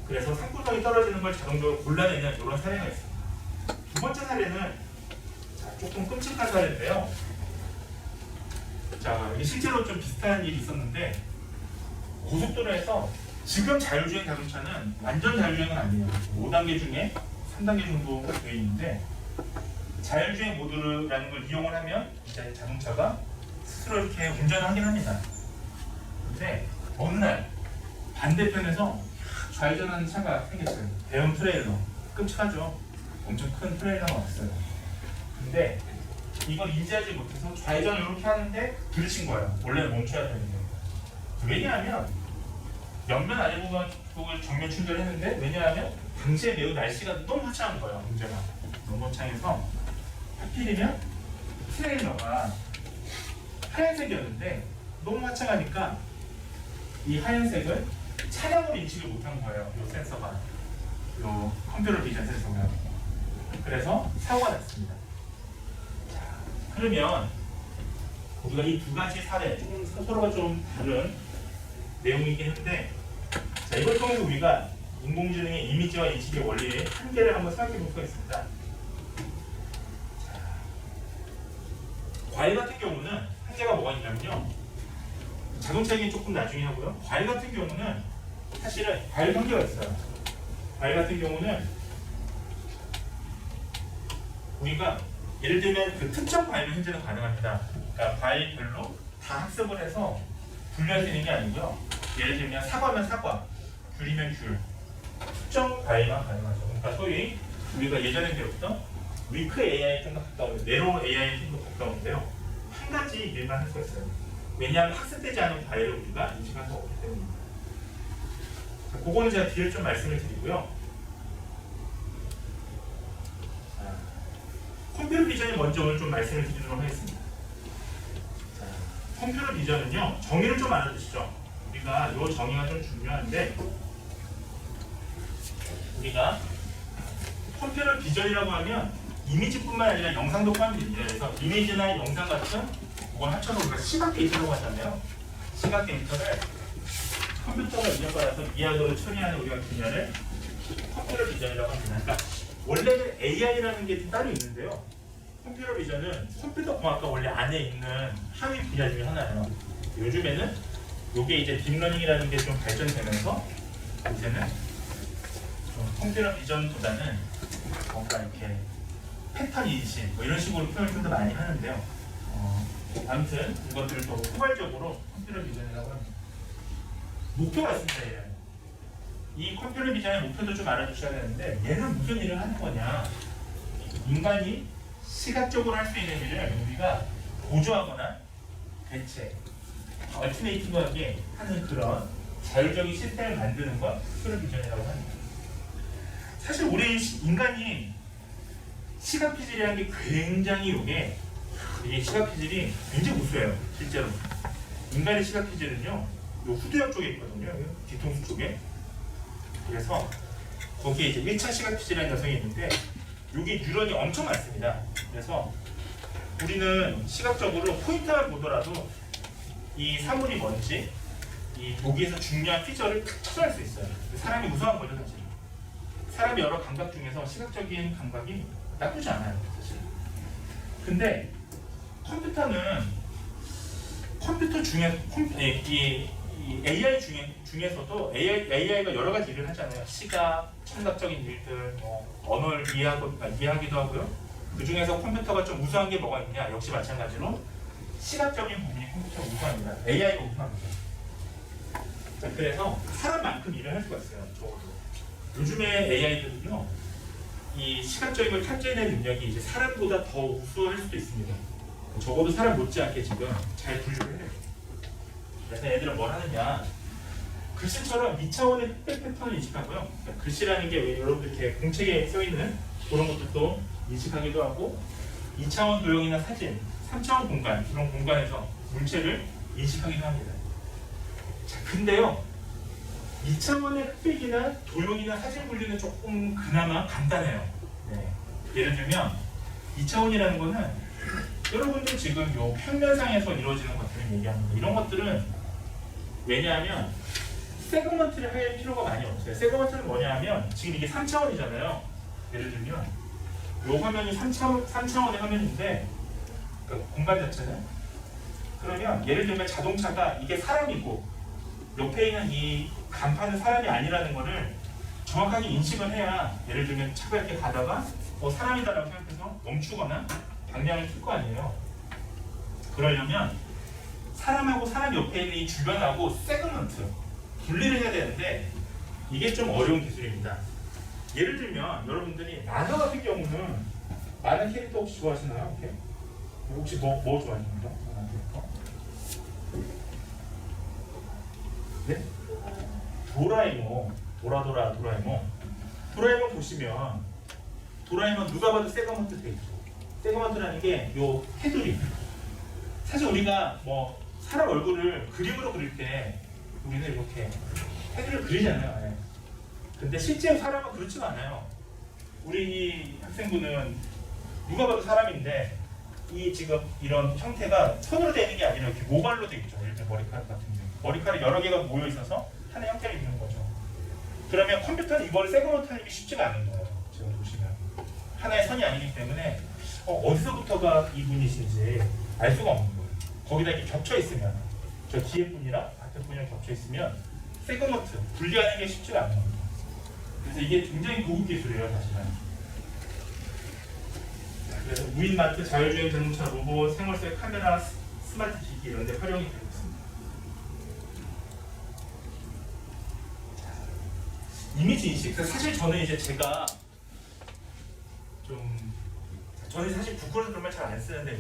[SPEAKER 1] 그래서 상품성이 떨어지는 걸 자동적으로 골라내는 이런 사례가 있습니다. 두 번째 사례는 조금 끔찍한 사례인데요. 자, 실제로 좀 비슷한 일이 있었는데, 고속도로에서 지금 자율주행 자동차는 완전 자율주행은 아니에요. 5단계 중에 3단계 정도 되어 있는데, 자율주행 모드라는 걸 이용을 하면 이제 자동차가 스스로 이렇게 운전을 하긴 합니다. 근데 어느 날 반대편에서 좌회전하는 차가 생겼어요. 대형 트레일러. 끔찍하죠. 엄청 큰 트레일러가 왔어요. 근데 이걸 인지하지 못해서 좌회전을 이렇게 하는데 부딪힌 거예요. 원래는 멈춰야 되는데. 왜냐하면 옆면 아래 부분을 정면 충돌했는데, 왜냐하면 당시에 매우 날씨가 너무 화창한 거예요. 문제가 너무 화창해서 하필이면 트레일러가 하얀색이었는데 너무 화창하니까 이 하얀색을 차량으로 인식을 못한 거예요. 이 센서가, 이 컴퓨터 비전 센서가. 그래서 사고가 났습니다. 자, 그러면 우리가 이 두 가지 사례, 조금 서로가 좀 다른 내용이긴 한데, 자, 이걸 통해서 우리가 인공지능의 이미지와 인식의 원리의 한계를 한번 생각해 볼 수가 있습니다. 자, 과일 같은 경우는 한계가 뭐가 있냐면요. 자동차 얘기는 조금 나중에 하고요. 과일 같은 경우는 사실은 과일 한계가 있어요. 과일 같은 경우는 우리가 예를 들면 그 특정 과일은 현재는 가능합니다. 그러니까 과일별로 다 학습을 해서 분류할 수 있는 게 아니고요. 예를 들면 사과면 사과, 귤이면 귤, 특정 과일만 가능하죠. 그러니까 소위 우리가 예전에 배웠던 위크 AI에 좀 더 가까운, 네로 AI에 좀 더 가까운데요. 한 가지 일만 할 수가 있어요. 왜냐하면 학습되지 않은 과일을 우리가 인식할 수 없기 때문입니다. 자, 그거는 제가 뒤에 좀 말씀을 드리고요. 자, 컴퓨터 비전이 먼저 오늘 좀 말씀을 드리도록 하겠습니다. 자, 컴퓨터 비전은요, 정의를 좀 알아두시죠. 우리가 이 정의가 좀 중요한데, 우리가 컴퓨터 비전이라고 하면 이미지뿐만 아니라 영상도 포함됩니다. 그래서 이미지나 영상 같은 그걸 합쳐서 우리가 시각 데이터라고 하잖아요. 시각 데이터를 컴퓨터가 입력받아서 이해하도록 처리하는 우리가 분야를 컴퓨터 비전이라고 합니다. 그러니까 원래는 AI라는 게 따로 있는데요. 컴퓨터 비전은 컴퓨터 공학과 원래 안에 있는 하위 분야 중에 하나예요. 요즘에는 이게 이제 딥러닝이라는 게 좀 발전되면서 요새는 컴퓨터 비전보다는 뭔가 이렇게 패턴 인식 뭐 이런 식으로 표현을 좀 더 많이 하는데요. 아무튼 이것들을 또 포괄적으로 컴퓨터 비전이라고 합니다. 목표가 있습니다. 얘는. 이 컴퓨터 비전의 목표도 좀 알아두셔야 되는데, 얘는 무슨 일을 하는 거냐, 인간이 시각적으로 할 수 있는 일을 우리가 보조하거나 대체, 얼티네이티브하게 하는 그런 자율적인 시스템을 만드는 것, 컴퓨터 비전이라고 합니다. 사실 우리 인간이 시각 피질이라는 게 굉장히 이게 시각 피질이 굉장히 우수해요. 실제로 인간의 시각 피질은요, 요 후두엽 쪽에 있거든요. 뒤통수 쪽에. 그래서 거기에 이제 1차 시각 피질이라는 녀석이 있는데, 여기 뉴런이 엄청 많습니다. 그래서 우리는 시각적으로 포인트만 보더라도 이 사물이 뭔지, 이 보기에서 중요한 피처를 탁 찾아낼 수 있어요. 사람이 우수한 거죠, 사실. 사람의 여러 감각 중에서 시각적인 감각이 나쁘지 않아요, 사실. 근데 컴퓨터 중에 이 AI 중에서도 AI가 여러 가지 일을 하잖아요. 시각, 청각적인 일들, 언어를 이해하기도 하고요. 그 중에서 컴퓨터가 좀 우수한 게 뭐가 있냐? 역시 마찬가지로 시각적인 부분이 컴퓨터가 우수합니다. AI가 우수합니다. 자, 그래서 사람만큼 일을 할 수가 있어요. 적어도. 요즘의 AI들은요, 이 시각적인 걸 탑재해낼 능력이 이제 사람보다 더 우수할 수도 있습니다. 적어도 사람 못지않게 지금 잘 분류를 해요. 그래서 애들은 뭘 하느냐, 글씨처럼 2차원의 흑백 패턴을 인식하고요. 그러니까 글씨라는 게 왜 여러분들 이렇게 공책에 써있는 그런 것들도 인식하기도 하고, 2차원 도형이나 사진, 3차원 공간, 이런 공간에서 물체를 인식하기도 합니다. 자, 근데요, 2차원의 흑백이나 도형이나 사진 분류는 조금 그나마 간단해요. 네. 예를 들면 2차원이라는 거는 여러분들 지금 요 평면상에서 이루어지는 것들을 얘기합니다. 이런 것들은 왜냐하면 세그먼트를 할 필요가 많이 없어요. 세그먼트는 뭐냐 하면 지금 이게 3차원이잖아요. 예를 들면 요 화면이 3차원의 화면인데, 그러니까 공간 자체는, 그러면 예를 들면 자동차가 이게 사람이고 옆에 있는 이 간판은 사람이 아니라는 거를 정확하게 인식을 해야, 예를 들면 차가 이렇게 가다가 사람이다라고 생각해서 멈추거나 방향을 틀 거 아니에요. 그러려면 사람하고 사람 옆에 있는 이 주변하고 세그먼트 분리를 해야 되는데, 이게 좀 어려운 기술입니다. 예를 들면 여러분들이 만화 같은 경우는, 만화 캐릭터 혹시 좋아하시나요? 이렇게? 혹시 뭐 좋아하십니까? 네? 도라에몽. 도라에몽 보시면 도라에몽 누가 봐도 세가모토 돼 있죠. 세가모토라는 게 요 테두리. 사실 우리가 뭐 사람 얼굴을 그림으로 그릴 때 우리는 이렇게 테두리를 그리잖아요. 예. 근데 실제 사람은 그렇지가 않아요. 우리 이 학생분은 누가 봐도 사람인데 이 지금 이런 형태가 선으로 되어 있는 게 아니라 이렇게 모발로 되어 있죠. 예를 들어 머리카락 같은 경우. 머리카락이 여러 개가 모여 있어서 하나의 형태를 이루는 거죠. 그러면 컴퓨터는 이걸 세그먼트 하는 게 쉽지가 않은 거예요. 지금 보시면 하나의 선이 아니기 때문에 어디서부터가 이분이신지 알 수가 없는 거예요. 거기다 이렇게 겹쳐 있으면 저 뒤에 분이랑 앞에 분이랑 겹쳐 있으면 세그먼트 분리하는 게 쉽지가 않은 겁니다. 그래서 이게 굉장히 고급 기술이에요, 사실은. 그래서 무인마트, 자율주행 자동차, 로봇, 생활소의 카메라, 스마트 기기 이런 데 활용이 되고 있습니다. 이미지 인식. 사실 저는 이제 제가 저는 사실 구글은 그런 말 잘 안 쓰는데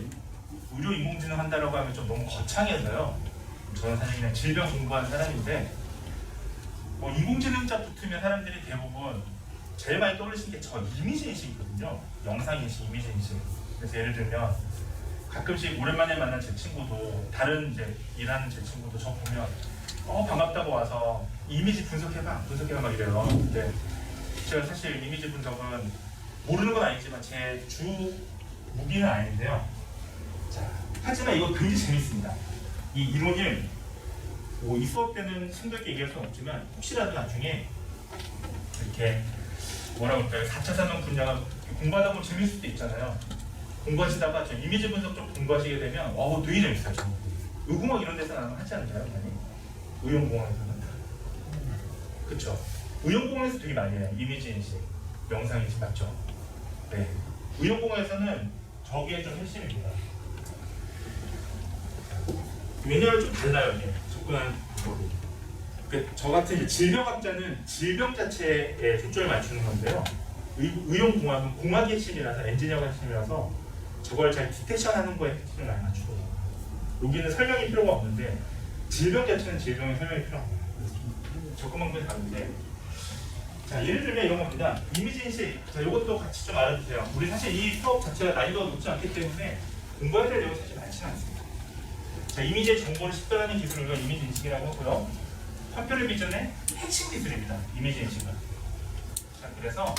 [SPEAKER 1] 의료 인공지능 한다라고 하면 좀 너무 거창해서요. 저는 사실 그냥 질병 공부하는 사람인데 인공지능자 붙으면 사람들이 대부분 제일 많이 떠올리시는 게 저 이미지 인식이거든요. 영상 인식, 이미지 인식. 그래서 예를 들면 가끔씩 오랜만에 만난 제 친구도 다른 이제 일하는 제 친구도 저 보면 반갑다고 와서 이미지 분석해봐 막 이래요. 근데 제가 사실 이미지 분석은 모르는 건 아니지만 제 주 무기는 아닌데요. 자, 하지만 이거 굉장히 재밌습니다. 이 이론을 이 수업 때는 힘들게 얘기할 수는 없지만 혹시라도 나중에 이렇게 뭐라고 할까요? 4차 산업 분야가 공부하다 보면 재밌을 수도 있잖아요. 공부하시다가 저 이미지 분석 좀 공부하시게 되면 되게 재밌어요. 의공학 이런 데서 나는 하지 않나요? 많이? 의용공학에서는? 그쵸? 의용공학에서 되게 많이 해요. 이미지 인식, 영상 인식 맞죠? 네. 의용공학에서는 저기에 좀 핵심입니다. 왜냐하면 좀 달라요. 이게. 접근하는 방법이. 저 같은 이제 질병학자는 질병 자체에 초점을 맞추는 건데요. 의용공학은 공학의 핵심이라서 엔지니어가 핵심이라서 저걸 잘 디텍션하는 거에 핵심을 많이 맞추거든요. 여기는 설명이 필요가 없는데 질병 자체는 질병에 설명이 필요합니다. 접근 방법이 다른데 자, 예를 들면 이런 겁니다. 이미지 인식. 자, 이것도 같이 좀 알아주세요. 우리 사실 이 수업 자체가 난이도가 높지 않기 때문에 공부해야 될 내용이 사실 많지는 않습니다. 자, 이미지의 정보를 식별하는 기술을 우리가 이미지 인식이라고 하고요. 컴퓨터 비전의 핵심 기술입니다. 이미지 인식은. 자, 그래서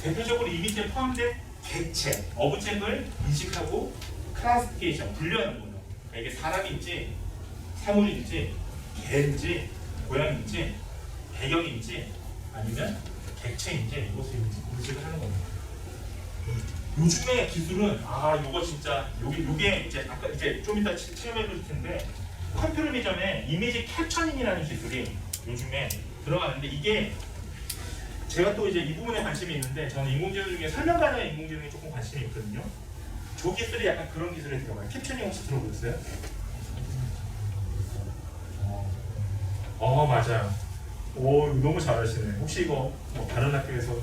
[SPEAKER 1] 대표적으로 이미지에 포함된 객체, 어브젝트를 인식하고 클래시피케이션, 분류하는 거예요. 그러니까 이게 사람인지, 사물인지, 개인지, 고양이인지, 배경인지, 아니면 객체인지 이것을 인식을 하는 겁니다. 요즘의 기술은 요거 진짜 요게 이제 아까 이제 좀 이따 체험해 볼 텐데 컴퓨터 비전에 이미지 캡처닝이라는 기술이 요즘에 들어가는데 이게 제가 또 이제 이 부분에 관심이 있는데 저는 인공지능 중에 설명 가능한 인공지능에 조금 관심이 있거든요. 저 기술이 약간 그런 기술에 들어가요. 캡처닝 혹시 들어보셨어요? 맞아요. 오, 너무 잘하시네. 혹시 이거 다른 학교에서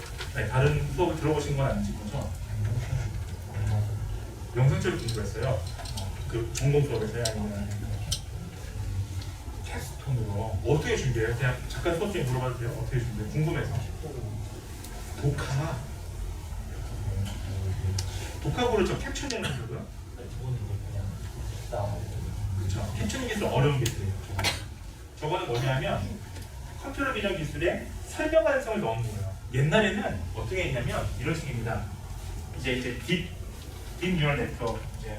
[SPEAKER 1] 다른 수업을 들어보신 건 아니신 거죠? 영상처럼 공부했어요. 그 전공 수업에서요, 아니면 캐스톤으로 어떻게 준비해요? 그냥 잠깐 수업 중에 물어봐도 돼요? 어떻게 준비해요? 궁금해서. 독학으로 저 캡처닝을 하고요. 그렇죠. 캡처닝 기술 어려운 기술이에요. 저거는 뭐냐면 컴퓨터 비전 기술에 설명 가능성을 넣은 거예요. 옛날에는 어떻게 했냐면 이런 식입니다. 이제 딥 뉴럴 네트워크 이제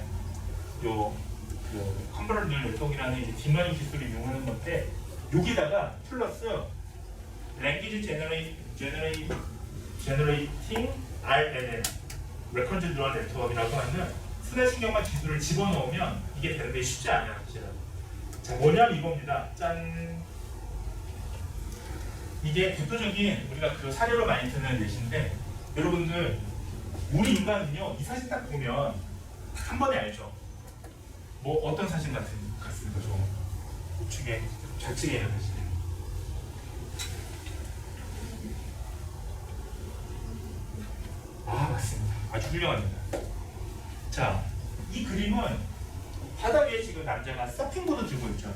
[SPEAKER 1] 컴퓨터 뉴럴 네트워크라는 이제 딥러닝 기술을 이용하는 건데 여기다가 플러스 랭귀지 제너레이팅 RNN 레컨즈 뉴럴 네트워크라고 하는 순환신경만 기술을 집어넣으면 이게 되는데 쉽지 않아요. 사실은. 자, 뭐냐면 이겁니다. 짠. 이게 대표적인 우리가 그 사례로 많이 드는 예시인데 여러분들 우리 인간은요 이 사진 딱 보면 한 번에 알죠. 어떤 사진 같습니까? 좀 우측에 좌측에 있는 사진. 맞습니다. 아주 훌륭합니다. 자, 이 그림은 바다 위에 지금 남자가 서핑보드 들고 있죠.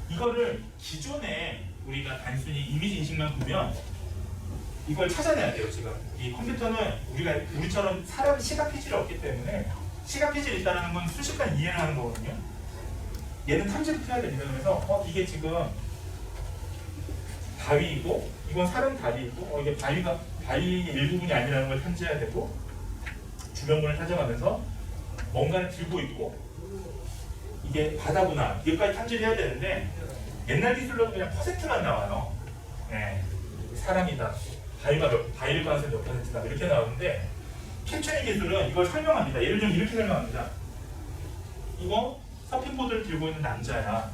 [SPEAKER 1] 이거를 기존에 우리가 단순히 이미지 인식만 보면 이걸 찾아내야 돼요. 지금 이 컴퓨터는 우리처럼 사람 시각 피질이 없기 때문에 시각 피질이 있다는 건 순식간에 이해를 하는 거거든요. 얘는 탐지를 해야 됩니다. 그래서 이게 지금 바위이고 이건 사람 다리이고 이게 바위 일부분이 아니라는 걸 탐지해야 되고 주변문을 찾아가면서 뭔가를 들고 있고 이게 바다구나 이것까지 탐지를 해야 되는데 옛날 기술로는 그냥 퍼센트만 나와요. 네. 사람이다. 바위일 가능성이 몇 퍼센트다 이렇게 나오는데 캡처링 기술은 이걸 설명합니다. 예를 들면 이렇게 설명합니다. 이거 서핑보드를 들고 있는 남자야.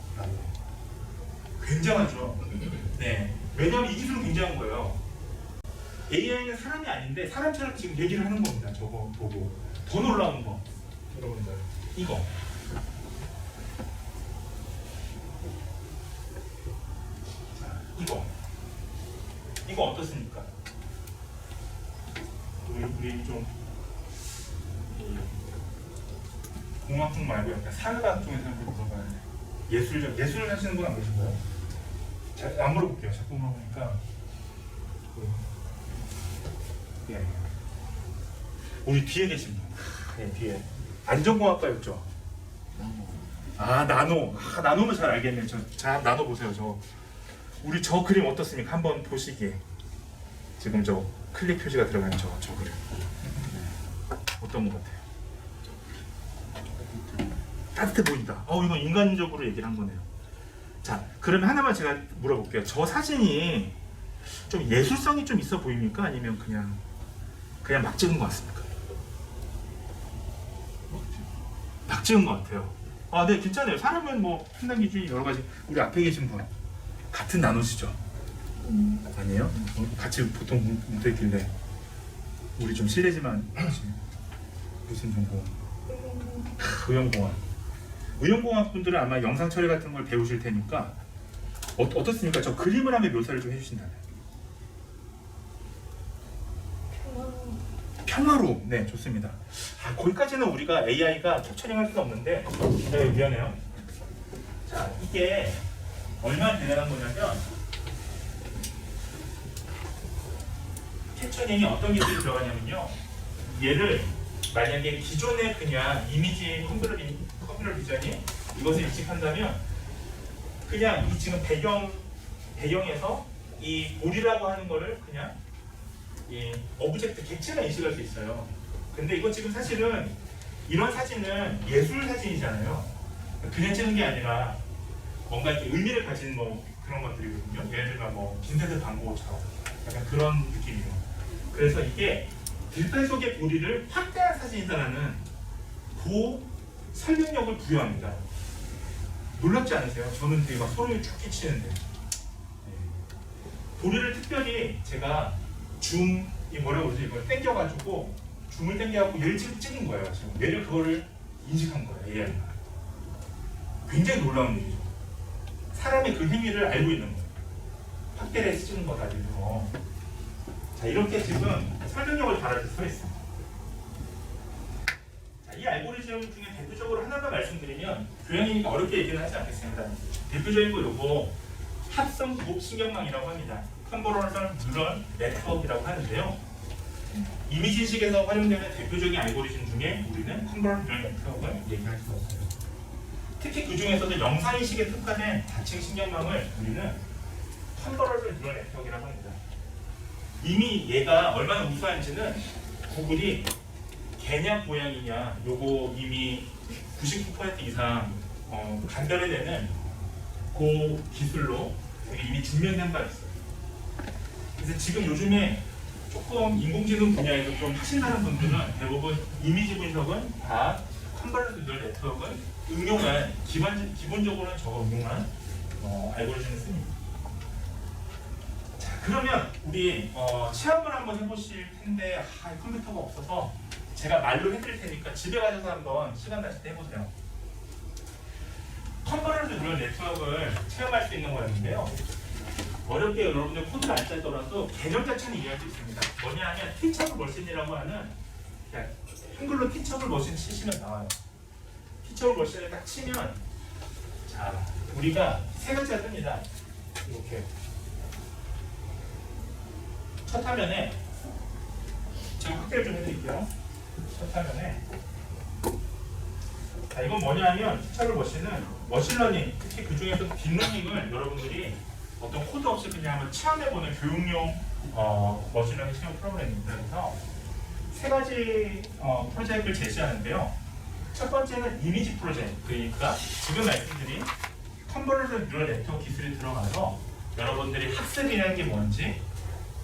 [SPEAKER 1] 굉장하죠. 네. 왜냐하면 이 기술은 굉장한 거예요. AI는 사람이 아닌데 사람처럼 지금 얘기를 하는 겁니다. 저거 보고. 더 놀라운 거. 여러분들. 이거. 자, 이거 어떻습니까? 우리 좀 공학국 말고 약간 사회학 쪽에서 한번 물어봐야 돼. 예술을 하시는 분 안 계신가요? 자, 안 물어볼게요. 자꾸 물어보니까. 예. 우리 뒤에 계신 분. 네, 뒤에. 안전공학과였죠? 아, 나노. 나노는 잘 알겠네요. 자, 나노 보세요. 우리 저 그림 어떻습니까? 한번 보시기에. 지금 저 클릭 표시가 들어가는 저 그림. 어떤 것 같아요? 따뜻해 보인다. 이건 인간적으로 얘기를 한 거네요. 자, 그러면 하나만 제가 물어볼게요. 저 사진이 좀 예술성이 좀 있어 보입니까? 아니면 그냥 막 찍은 것 같습니까? 막 찍은 것 같아요. 네, 괜찮아요. 사람은 뭐 판단 기준이 여러 가지. 우리 앞에 계신 분 같은 나누시죠? 아니에요? 같이 보통 뭉쳐있길래 우리 좀 실례지만 무슨 전공? 의용공학 분들은 아마 영상 처리 같은 걸 배우실 테니까 어떻습니까? 저 그림을 하면 묘사를 좀 해주신다면. 평화로움. 네, 좋습니다. 거기까지는 우리가 AI가 캡처링할 수는 없는데 미안해요. 자, 이게 얼마나 대단한 거냐면 캡처링이 어떤 기술이 들어가냐면요. 얘를 만약에 기존에 그냥 이미지 컴퓨터 비전이 이것을 인식한다면 그냥 이 지금 배경에서 이 볼이라고 하는 거를 그냥 이 오브젝트 객체가 인식할 수 있어요. 근데 이거 지금 사실은 이런 사진은 예술 사진이잖아요. 그냥 찍는 게 아니라 뭔가 이렇게 의미를 가진 뭐 그런 것들이거든요. 예를 들면 뭐 빈센트 반 고흐처럼 약간 그런 느낌이에요. 그래서 이게 들판 속의 보리를 확대한 사진이다라는 그 설명력을 부여합니다. 놀랍지 않으세요? 저는 되게 막 소름이 쭉 끼치는데. 보리를 특별히 제가 뭐라고 그러지? 이걸 땡겨가지고 줌을 땡겨갖고 얘를 찍은 거예요. 지금 얘를 그거를 인식한 거예요. AI가. 굉장히 놀라운 일이죠. 사람의 그 행위를 알고 있는 거예요. 확대를 해서 찍은 거다 일부러. 자, 이렇게 지금 설명력을 달아서 써 있습니다. 자, 이 알고리즘 중에 대표적으로 하나만 말씀드리면 교양이니까 어렵게 얘기는 하지 않겠습니다. 대표적인 거 요거 합성 부호 신경망이라고 합니다. 컨버런셜 뉴럴 네트워크라고 하는데요. 이미지 인식에서 활용되는 대표적인 알고리즘 중에 우리는 컨버런셜 뉴럴 네트워크를 얘기할 수 없어요. 특히 그 중에서도 영상 인식에 특화된 자칭 신경망을 우리는 컨버런셜 뉴럴 네트워크라고 합니다. 이미 얘가 얼마나 우수한지는 구글이 개냐 고양이냐 요거 이미 99% 이상 간별해내는 그 기술로 이미 증명된 바 있어요. 그래서 지금 요즘에 조금 인공지능 분야에서 좀 하신다는 분들은 대부분 이미지 분석은 다 컨버런셜 뉴럴 네트워크를 응용한 기본적으로는 저거 응용한 알고리즘을 씁니다. 자, 그러면 우리 체험을 한번 해보실 텐데 컴퓨터가 없어서 제가 말로 해드릴 테니까 집에 가셔서 한번 시간 나실 때 해보세요. 컨버런셜 뉴럴 네트워크를 체험할 수 있는 거였는데요. 어렵게 여러분들 코드를 안 짜더라도 개념 자체는 이해할 수 있습니다. 뭐냐 하면 티처블 머신이라고 하는 그냥 한글로 티처블 머신 치시면 나와요. 티처블 머신을 딱 치면 자 우리가 세 가지가 뜹니다. 이렇게 첫 화면에 제가 확대를 좀 해드릴게요. 첫 화면에 자, 이건 뭐냐면 티처블 머신은 머신러닝, 특히 그 중에서 딥러닝을 여러분들이 어떤 코드 없이 그냥 한번 체험해보는 교육용 머신러닝 시험 프로그램입니다. 그래서 세 가지 프로젝트를 제시하는데요. 첫 번째는 이미지 프로젝트, 그러니까 지금 말씀드린 컨버전 뉴럴 네트워크 기술이 들어가서 여러분들이 학습이라는 게 뭔지,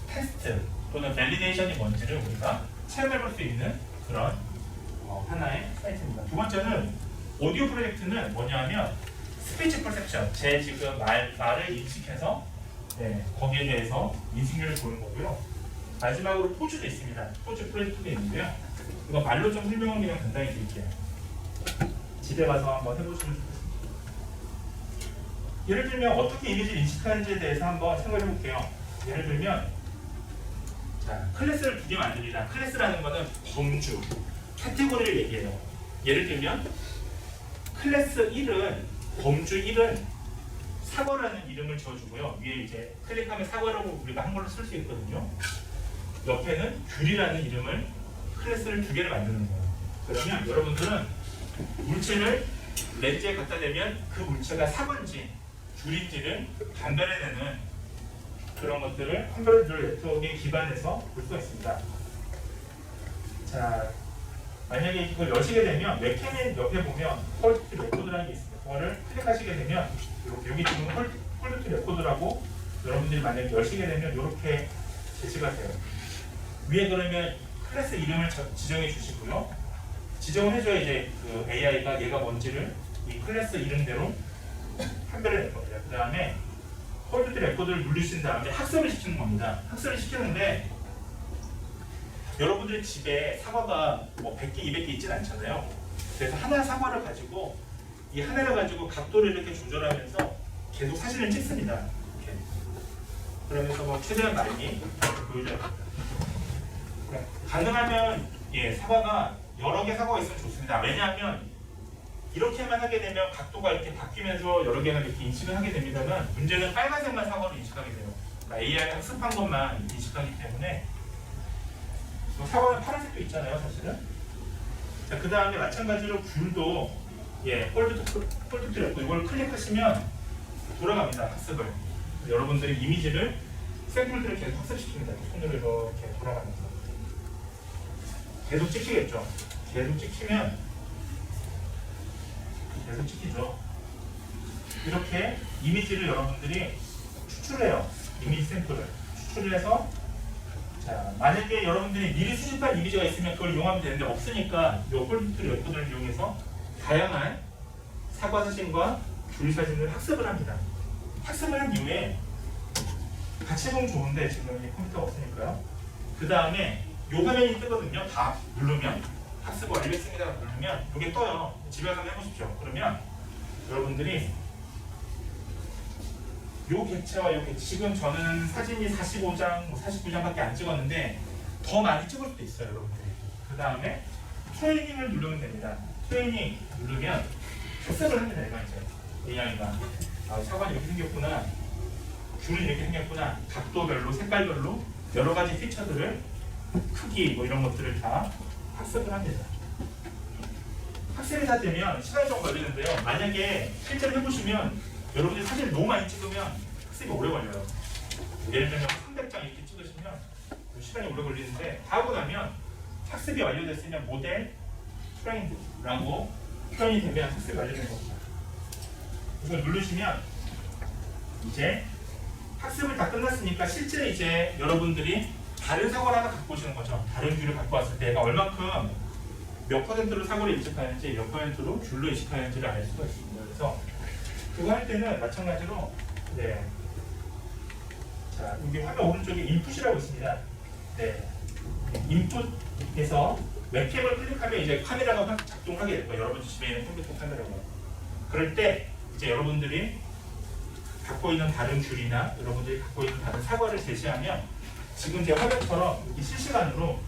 [SPEAKER 1] 테스트 또는 밸리데이션이 뭔지를 우리가 체험해볼 수 있는 그런 하나의 사이트입니다. 두 번째는 오디오 프로젝트는 뭐냐면 스피치 퍼셉션, 제 지금 말을 인식해서 거기에 대해서 인식률을 보는 거고요. 마지막으로 포즈도 있습니다. 포즈 프로젝트도 있는데요. 이거 말로 좀 설명을 그냥 간단히 드릴게요. 집에 가서 한번 해보시면 좋겠습니다. 예를 들면 어떻게 이미지를 인식하는지에 대해서 한번 생각해 볼게요. 예를 들면 자, 클래스를 두 개 만듭니다. 클래스라는 거는 범주, 카테고리를 얘기해요. 예를 들면 클래스 1은 범주 1은 사과라는 이름을 지어주고요. 위에 이제 클릭하면 사과라고 우리가 한글로 쓸 수 있거든요. 옆에는 귤이라는 이름을 클래스를 두 개를 만드는 거예요. 그러면 여러분들은 물체를 렌즈에 갖다 대면 그 물체가 사과인지 귤인지를 판별해내는 그런 것들을 컨버전 뉴럴 네트워크에 기반해서 볼 수가 있습니다. 자, 만약에 이걸 여시게 되면 웹캠 옆에 보면 홀드 투 레코드라는 게 있습니다. 그거를 클릭하시게 되면 이렇게 여기 지금 홀드 투 레코드라고 여러분들이 만약에 여시게 되면 이렇게 제시가 돼요. 위에 그러면 클래스 이름을 지정해 주시고요. 지정을 해줘야 이제 그 AI가 얘가 뭔지를 이 클래스 이름대로 판별을 낼 겁니다. 그 다음에 홀드 투 레코드를 누르신 다음에 학습을 시키는 겁니다. 학습을 시키는데 여러분들의 집에 사과가 뭐 100개, 200개 있진 않잖아요. 그래서 하나 사과를 가지고 이 하나를 가지고 각도를 이렇게 조절하면서 계속 사진을 찍습니다. 이렇게. 그러면서 뭐 최대한 많이 보여줘야 됩니다. 가능하면 사과가 여러 개 사과가 있으면 좋습니다. 왜냐하면 이렇게만 하게 되면 각도가 이렇게 바뀌면서 여러 개가 이렇게 인식을 하게 됩니다만 문제는 빨간색만 사과로 인식하게 돼요. 그러니까 AI가 학습한 것만 인식하기 때문에 사과는 파란색도 있잖아요, 사실은. 자, 그 다음에 마찬가지로 귤도 홀드 투 레코드 이걸 클릭하시면 돌아갑니다, 학습을. 여러분들이 이미지를 샘플들을 계속 학습시킵니다. 손으로 이렇게 돌아가면서. 계속 찍히겠죠. 계속 찍히면 계속 찍히죠. 이렇게 이미지를 여러분들이 추출해요. 이미지 샘플을 추출을 해서 자, 만약에 여러분들이 미리 수집한 이미지가 있으면 그걸 이용하면 되는데 없으니까 이 홀드 레코드를 이용해서 다양한 사과 사진과 귤 사진을 학습을 합니다. 학습을 한 이후에 같이 보면 좋은데 지금 이 컴퓨터가 없으니까요. 그 다음에 요 화면이 뜨거든요. 다 누르면 학습 완료했습니다. 누르면 이게 떠요. 집에 가서 해보십시오. 그러면 여러분들이 요 객체와 요 객체, 지금 저는 사진이 45장, 49장밖에 안 찍었는데 더 많이 찍을 수도 있어요, 여러분들이. 그 다음에 트레이닝을 누르면 됩니다. 트레이닝 누르면 학습을 합니다, 얘가 이제. AI가. 아, 사과는 이렇게 생겼구나. 귤은 이렇게 생겼구나. 각도별로, 색깔별로 여러 가지 피처들을, 크기, 뭐 이런 것들을 다 학습을 합니다. 학습이 다 되면 시간이 좀 걸리는데요. 만약에 실제로 해보시면 여러분들이 사진을 너무 많이 찍으면 학습이 오래 걸려요. 예를 들면 300장 이렇게 찍으시면 시간이 오래 걸리는데 다 하고 나면 학습이 완료됐으면 모델 트레인드라고 표현이 되면 학습이 완료된 겁니다. 이걸 누르시면 이제 학습을 다 끝났으니까 실제 이제 여러분들이 다른 사고를 하나 갖고 오시는 거죠. 다른 귤을 갖고 왔을 때 얘가 얼만큼 몇 퍼센트로 사고를 인식하는지 몇 퍼센트로 귤로 인식하는지를 알 수가 있습니다. 그래서 그거 할 때는 마찬가지로 자, 여기 화면 오른쪽에 인풋이라고 있습니다. 인풋에서 웹캠을 클릭하면 이제 카메라가 작동하게 될 거예요. 여러분 집에 있는 컴퓨터 카메라가. 그럴 때 이제 여러분들이 갖고 있는 다른 귤이나 여러분들이 갖고 있는 다른 사과를 제시하면 지금 제 화면처럼 이렇게 실시간으로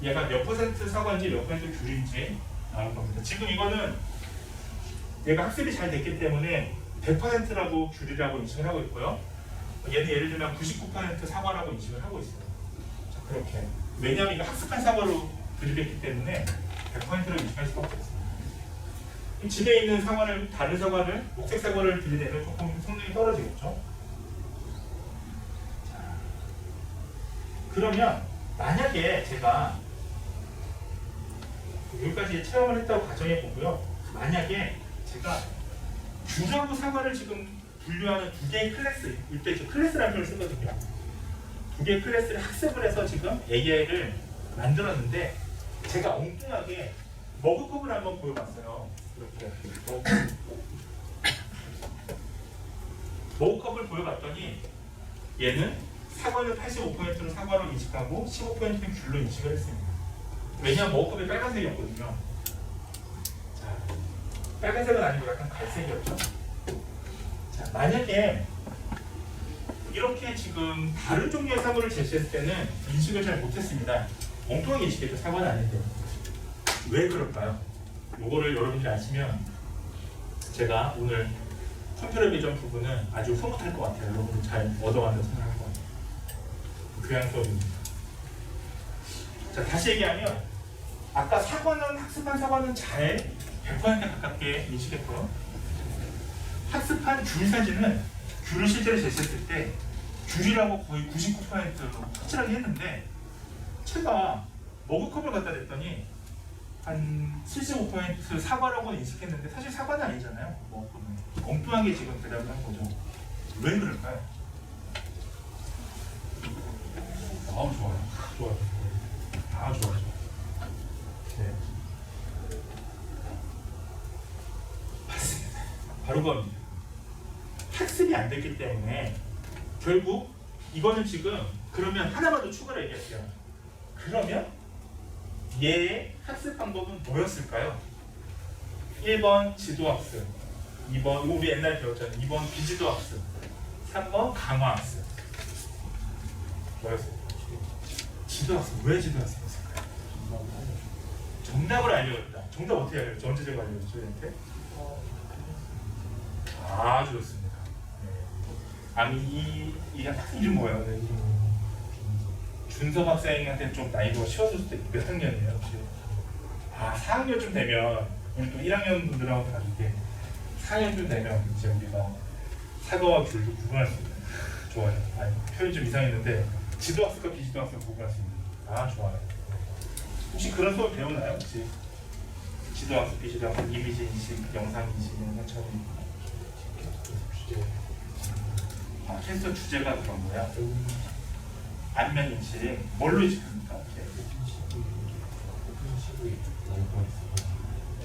[SPEAKER 1] 얘가 몇 퍼센트 사과인지 몇 퍼센트 귤인지 나올 겁니다. 지금 이거는 얘가 학습이 잘 됐기 때문에 100%라고 귤이라고 인식을 하고 있고요. 얘는 예를 들면 99% 사과라고 인식을 하고 있어요. 자, 그렇게. 왜냐하면 이거 학습한 사과로 들이댔기 때문에 100%로 인식할 수밖에 없습니다. 집에 있는 사과를, 다른 사과를, 녹색 사과를 들이대면 조금 성능이 떨어지겠죠. 자, 그러면 만약에 제가 여기까지 체험을 했다고 가정해 보고요. 만약에 제가 귤하고 사과를 지금 분류하는 두 개의 클래스, 이때 저 클래스라는 걸 쓰거든요. 두 개의 클래스를 학습을 해서 지금 AI를 만들었는데 제가 엉뚱하게 머그컵을 한번 보여봤어요. 이렇게 머그컵을 보여봤더니 얘는 사과를 85%로 사과로 인식하고 15%는 귤로 인식을 했습니다. 왜냐하면 머그컵이 빨간색이었거든요. 자, 빨간색은 아니고 약간 갈색이었죠. 자, 만약에 이렇게 지금 다른 종류의 사과를 제시했을 때는 인식을 잘 못했습니다. 엉뚱하게 인식했죠. 사과는 아닌데. 왜 그럴까요? 요거를 여러분들이 아시면 제가 오늘 컴퓨터 비전 부분은 아주 흐뭇할 것 같아요. 여러분들 잘 얻어간다고 생각할 것 같아요. 교양 수업입니다. 자, 다시 얘기하면 아까 사과는 학습한 사과는 잘 100% 가깝게 인식했고요. 학습한 귤 사진은 귤을 실제로 제시했을 때 귤이라고 거의 99%로 확실하게 했는데 제가 머그컵을 갖다 댔더니 한 75% 사과라고 인식했는데 사실 사과는 아니잖아요. 엉뚱하게 지금 대답을 한 거죠. 왜 그럴까요? 좋아요. 좋아요. 좋아요. 네. 맞습니다. 바로 그겁니다. 학습이 안 됐기 때문에 결국 이거는 지금 그러면 하나만 더 추가로 얘기할게요. 그러면 얘의 학습 방법은 뭐였을까요? 1번 지도학습, 2번 이거 우리 옛날에 배웠잖아요. 2번 비지도학습, 3번 강화학습. 뭐였을까요? 지도학습. 왜 지도학습이었을까요? 정답을 알려줬다. 정답 어떻게 알려줬죠? 언제 제가 알려줬죠? 얘한테? 아주 좋습니다. 네. 아니 이 학생 이름 뭐예요? 네, 이름. 준섭 학생한테 좀 나이가 쉬워질 수도 있고 몇 학년이에요? 혹시? 4학년쯤 되면 우리 또 1학년 분들하고 다르게 4학년쯤 되면 이제 우리가 사과와 귤도 구분할 수 있는 좋아요. 아니, 표현이 좀 이상했는데 지도학습과 비지도학습 구분할 수 있는 좋아요. 혹시 그런 수업 배우나요? 혹시 지도학습, 비지도학습, 이미지 인식, 영상 인식 이런 것처럼 주제 캐스터 주제가 그런 거야? 안면 인식 뭘로 인식합니까?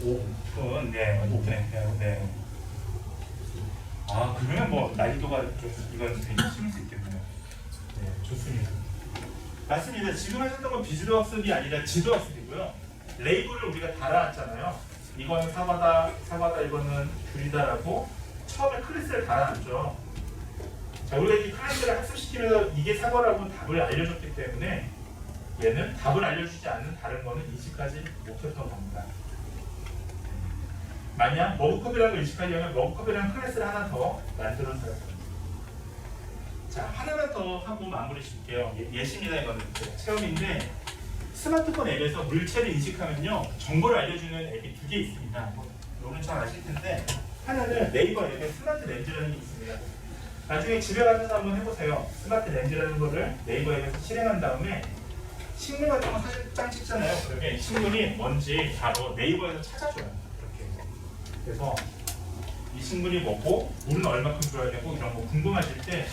[SPEAKER 1] 오픈, 네, 오픈했네요. 네. 그러면 뭐 난이도가 좀 이건 되게 심을 수 있겠네요. 네, 좋습니다. 맞습니다. 지금 하셨던 건 비지도학습이 아니라 지도학습이고요. 레이블을 우리가 달아놨잖아요. 이거는 사과다, 이거는 귤이다라고 처음에 클래스를 달아놨죠. 자, 우리가 이 클래스를 학습시키면서 이게 사과라고 답을 알려줬기 때문에 얘는 답을 알려주지 않는 다른 거는 인식하지 못했던 겁니다. 만약 머그컵이라는 걸 인식하려면 머그컵이라는 클래스를 하나 더 만들어줘야 합니다. 자, 하나만 더 하고 마무리 줄게요. 예시입니다. 이거는 체험인데 스마트폰 앱에서 물체를 인식하면요 정보를 알려주는 앱이 두 개 있습니다. 여러분 잘 아실 텐데 하나는 네이버 앱에 스마트 렌즈라는 게 있습니다. 나중에 집에 가셔서 한번 해보세요. 스마트 렌즈라는 거를 네이버 앱에서 실행한 다음에 식물 같은 거 사진 찍잖아요. 그러면 이 식물이 뭔지 바로 네이버에서 찾아줘요. 이렇게. 그래서 이 식물이 뭐고 물은 얼마큼 줘야 되고 이런 거 궁금하실 때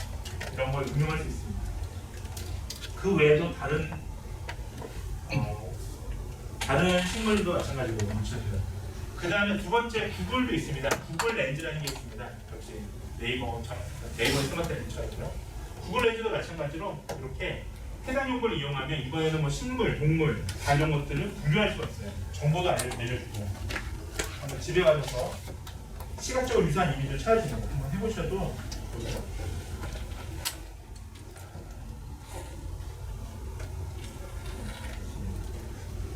[SPEAKER 1] 이런 걸 응용할 수 있습니다. 그 외에도 다른 식물도 마찬가지고 묻혀줘요. 그 다음에 두 번째 구글도 있습니다. 구글 렌즈라는 게 있습니다. 역시 네이버 스마트 렌즈가 있고요. 구글 렌즈도 마찬가지로 이렇게 해당 용어를 이용하면 이번에는 뭐 식물, 동물 다 이런 것들을 분류할 수가 있어요. 정보도 내려주고 한번 집에 가셔서 시각적으로 유사한 이미지를 찾아주는 거 한번 해보셔도 좋을 것 같아요.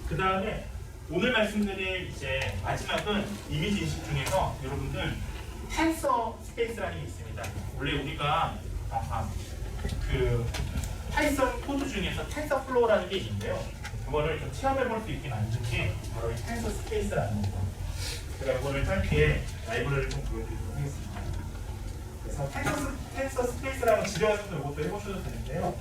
[SPEAKER 1] 그 다음에 오늘 말씀드릴 이제 마지막은 이미지 인식 중에서 여러분들 텐서 스페이스라는 게 있습니다. 원래 우리가 그 파이썬 코드 중에서 텐서 플로우라는 게 있는데요. 그거를 좀 체험해 볼 수 있게 만든 게 바로 이 텐서 스페이스라는 거예요. 제가 이거를 짧게 라이브러리를 좀 보여드리도록 하겠습니다. 그래서 텐서 스페이스라는 집에 가서도 이것도 해보셔도 되는데요.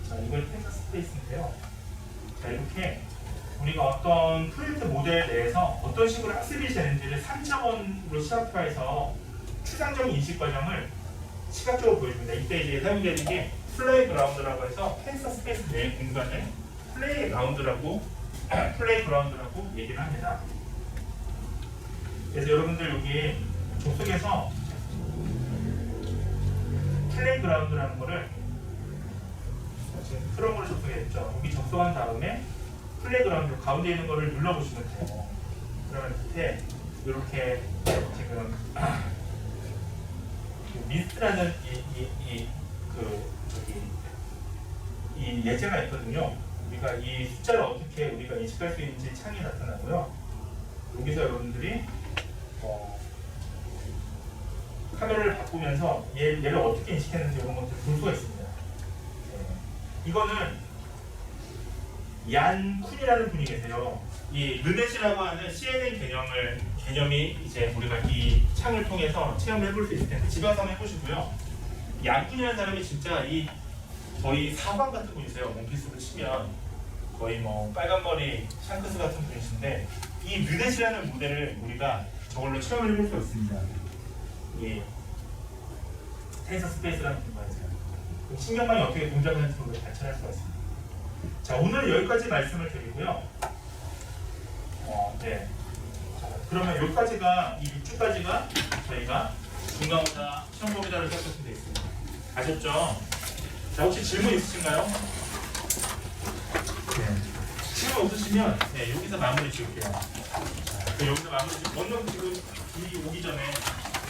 [SPEAKER 1] 자, 이걸 텐서 스페이스인데요. 자, 이렇게 우리가 어떤 프로젝트 모델 내에서 어떤 식으로 학습이 되는지를 3차원으로 시각화해서 추상적인 인식 과정을 시각적으로 보여줍니다. 이때 이제 사용되는 게 플레이그라운드라고 해서 텐서 스페이스 내 공간을 플레이그라운드라고 얘기를 합니다. 그래서 여러분들 여기 족속에서 플레이그라운드라는 거를 지금 그런 거를 접속했죠. 여기 접속한 다음에 플레이그라운드 가운데 있는 거를 눌러보시면 돼요. 그러면 밑에 이렇게 지금 미스트라는 이 예제가 있거든요. 우리가 이 숫자를 어떻게 우리가 인식할 수 있는지 창이 나타나고요. 여기서 여러분들이 카메라를 바꾸면서 얘를 어떻게 인식했는지 이런 것들을 볼 수가 있습니다. 이거는 얀 쿤이라는 분이 계세요. 이 르넷이라고 하는 CNN 개념이 이제 우리가 이 창을 통해서 체험을 해볼 수 있을 텐데 집에 가서 한번 해보시고요. 얀 쿤이라는 사람이 진짜 이 거의 사관 같은 분이세요. 원피스로 치면 거의 뭐 빨간 머리 샹크스 같은 분이신데 이 르넷이라는 모델을 우리가 저걸로 체험을 해볼 수가 있습니다. 이 텐서 스페이스라는 공간에서요. 신경망이 어떻게 동작하는지 우리가 관찰할 수가 있습니다. 자, 오늘 여기까지 말씀을 드리고요. 네. 자, 그러면 여기까지가 이 6주까지가 저희가 중간고사 시험 범위자를 시작하시면 되겠습니다. 아셨죠? 자, 혹시 질문 있으신가요? 네. 질문 없으시면 네, 여기서 마무리 지을게요. 자, 여기서 마무리 지고 원룸 지금 이 오기 전에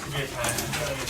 [SPEAKER 1] 집에 잘 안전하게